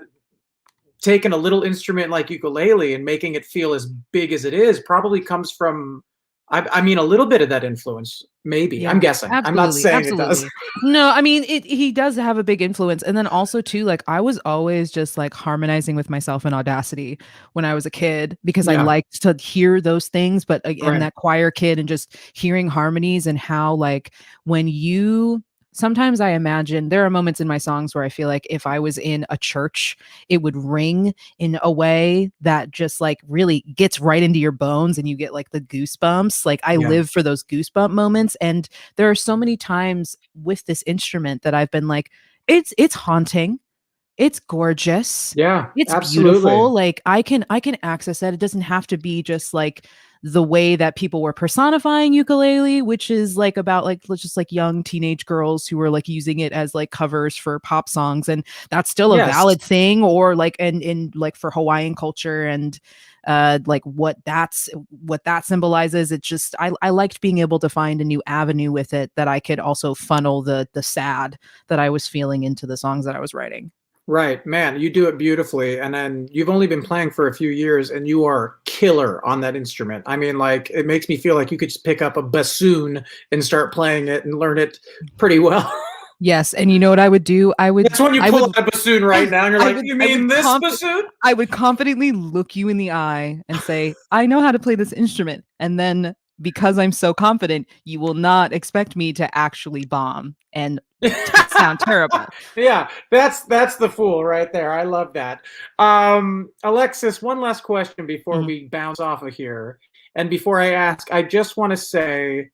Taking a little instrument like ukulele and making it feel as big as it is probably comes from, I mean, a little bit of that influence, maybe. I'm Yeah, guessing. I'm not absolutely, saying it does. absolutely. No, I mean, he does have a big influence, and then also too, like I was always just like harmonizing with myself in Audacity when I was a kid, because I Yeah, liked to hear those things. But again, right. that choir kid, and just hearing harmonies, and how like when you. Sometimes I imagine there are moments in my songs where I feel like if I was in a church, it would ring in a way that just like really gets right into your bones, and you get like the goosebumps. Like I Yeah, live for those goosebump moments. And there are so many times with this instrument that I've been like, it's haunting, it's gorgeous, yeah, it's absolutely. beautiful. Like I can access that. It doesn't have to be just like the way that people were personifying ukulele, which is like about like just like young teenage girls who were like using it as like covers for pop songs, and that's still a Yes. valid thing. Or like and in like for Hawaiian culture, and like what that symbolizes. It just I liked being able to find a new avenue with it, that I could also funnel the sad that I was feeling into the songs that I was writing. Right, man, you do it beautifully. And then you've only been playing for a few years and you are killer on that instrument. I mean, like, it makes me feel like you could just pick up a bassoon and start playing it and learn it pretty well. Yes, and you know what I would do? That's when you I pull would out a bassoon right now and you're like, you I mean this bassoon? would confidently look you in the eye and say, "I know how to play this instrument." And then because I'm so confident, you will not expect me to actually bomb and sound terrible. Yeah, that's the fool right there. I love that. Alexis, one last question before Mhm. we bounce off of here. And before I ask, I just want to say,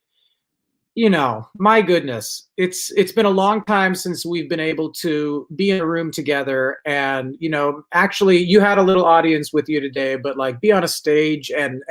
you know, my goodness, it's been a long time since we've been able to be in a room together. And you know, actually you had a little audience with you today, but like be on a stage and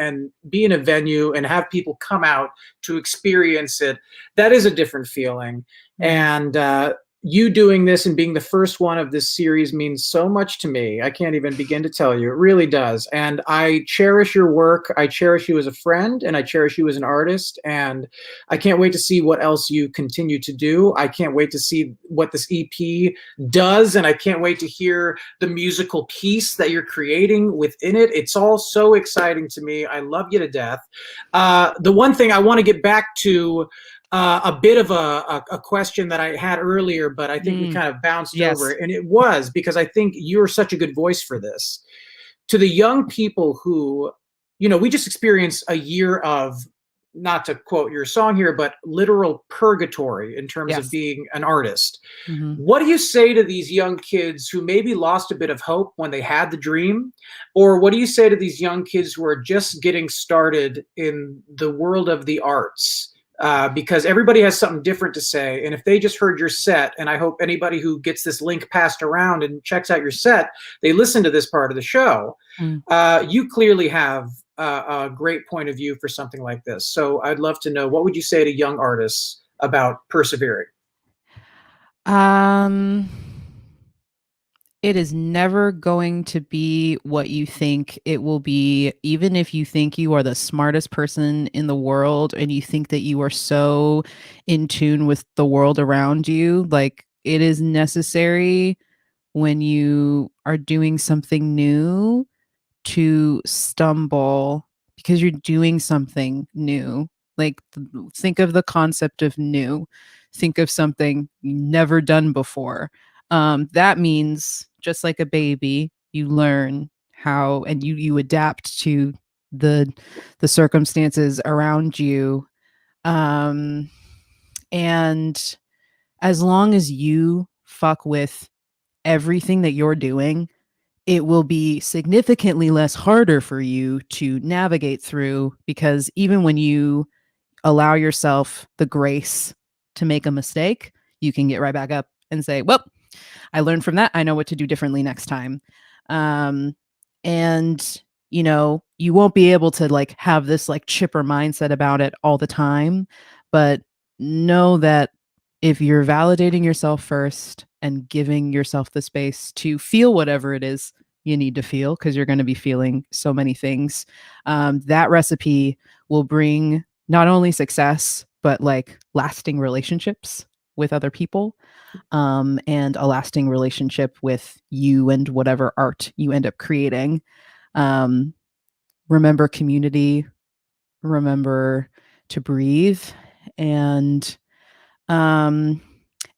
be in a venue and have people come out to experience it, that is a different feeling. Mhm. And you doing this and being the first one of this series means so much to me. I can't even begin to tell you. It really does. And I cherish your work. I cherish you as a friend, and I cherish you as an artist. And I can't wait to see what else you continue to do. I can't wait to see what this EP does. And I can't wait to hear the musical piece that you're creating within it. It's all so exciting to me. I love you to death. The one thing I want to get back to, a bit of a question that I had earlier, but I think we kind of bounced over it. And it was because I think you're such a good voice for this. To the young people who, we just experienced a year of, not to quote your song here, but literal purgatory in terms of being an artist. What do you say to these young kids who maybe lost a bit of hope when they had the dream? Or what do you say to these young kids who are just getting started in the world of the arts? Because everybody has something different to say. And if they just heard your set, and I hope anybody who gets this link passed around and checks out your set, they listen to this part of the show, you clearly have a great point of view for something like this. So I'd love to know, what would you say to young artists about persevering? It is never going to be what you think it will be, even if you think you are the smartest person in the world and you think that you are so in tune with the world around you. Like, it is necessary when you are doing something new to stumble because you're doing something new. Like, think of the concept of new. Think of something you've never done before. That means, just like a baby, you learn how, and you adapt to the circumstances around you. And as long as you fuck with everything that you're doing, it will be significantly less harder for you to navigate through, because even when you allow yourself the grace to make a mistake, you can get right back up and say, well, I learned from that. I know what to do differently next time. And you won't be able to like have this like chipper mindset about it all the time, but know that if you're validating yourself first and giving yourself the space to feel whatever it is you need to feel, because you're going to be feeling so many things, that recipe will bring not only success, but like lasting relationships with other people, and a lasting relationship with you and whatever art you end up creating. Remember community, remember to breathe, and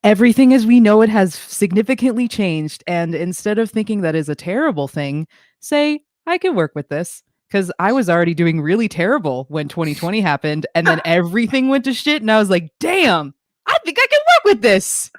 everything as we know it has significantly changed. And instead of thinking that is a terrible thing, say, I can work with this. Because I was already doing really terrible when 2020 happened, and then everything went to shit, and I was like, damn, I think I can work with this.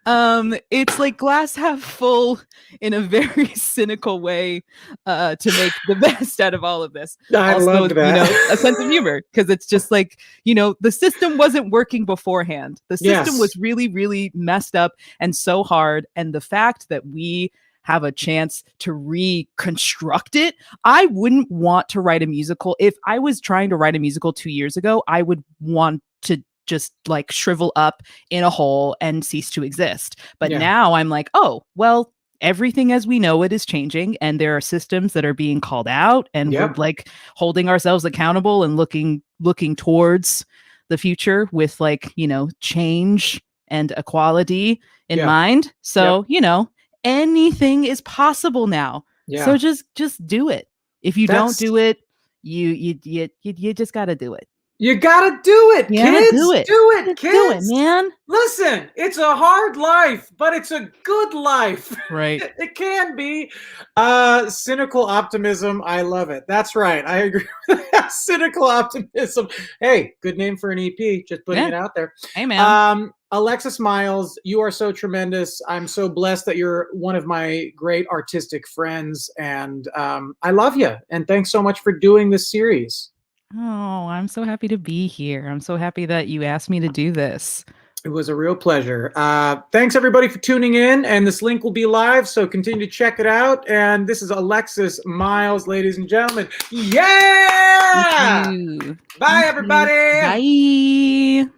It's like glass half full in a very cynical way, to make the best out of all of this. I also, love that. a sense of humor, because it's just like, the system wasn't working beforehand. The system was really, really messed up and so hard. And the fact that we have a chance to reconstruct it. I wouldn't want to write a musical. If I was trying to write a musical 2 years ago, I would want to just like shrivel up in a hole and cease to exist. But now I'm like, oh, well, everything as we know it is changing, and there are systems that are being called out, and we're like holding ourselves accountable and looking towards the future with like, change and equality in mind. So, anything is possible now. So just do it. If you don't do it, you just got to do it. You gotta do it, kids. Do it, kids. Do it, man. Listen, it's a hard life, but it's a good life. Right. It can be. Cynical optimism. I love it. That's right. I agree with that. Cynical optimism. Hey, good name for an EP. Just putting it out there. Hey, man. Alexis Myles, you are so tremendous. I'm so blessed that you're one of my great artistic friends, and I love you. And thanks so much for doing this series. Oh, I'm so happy to be here. I'm so happy that you asked me to do this. It was a real pleasure. Thanks, everybody, for tuning in. And this link will be live, so continue to check it out. And this is Alexis Myles, ladies and gentlemen. Yeah! Bye, everybody! Bye!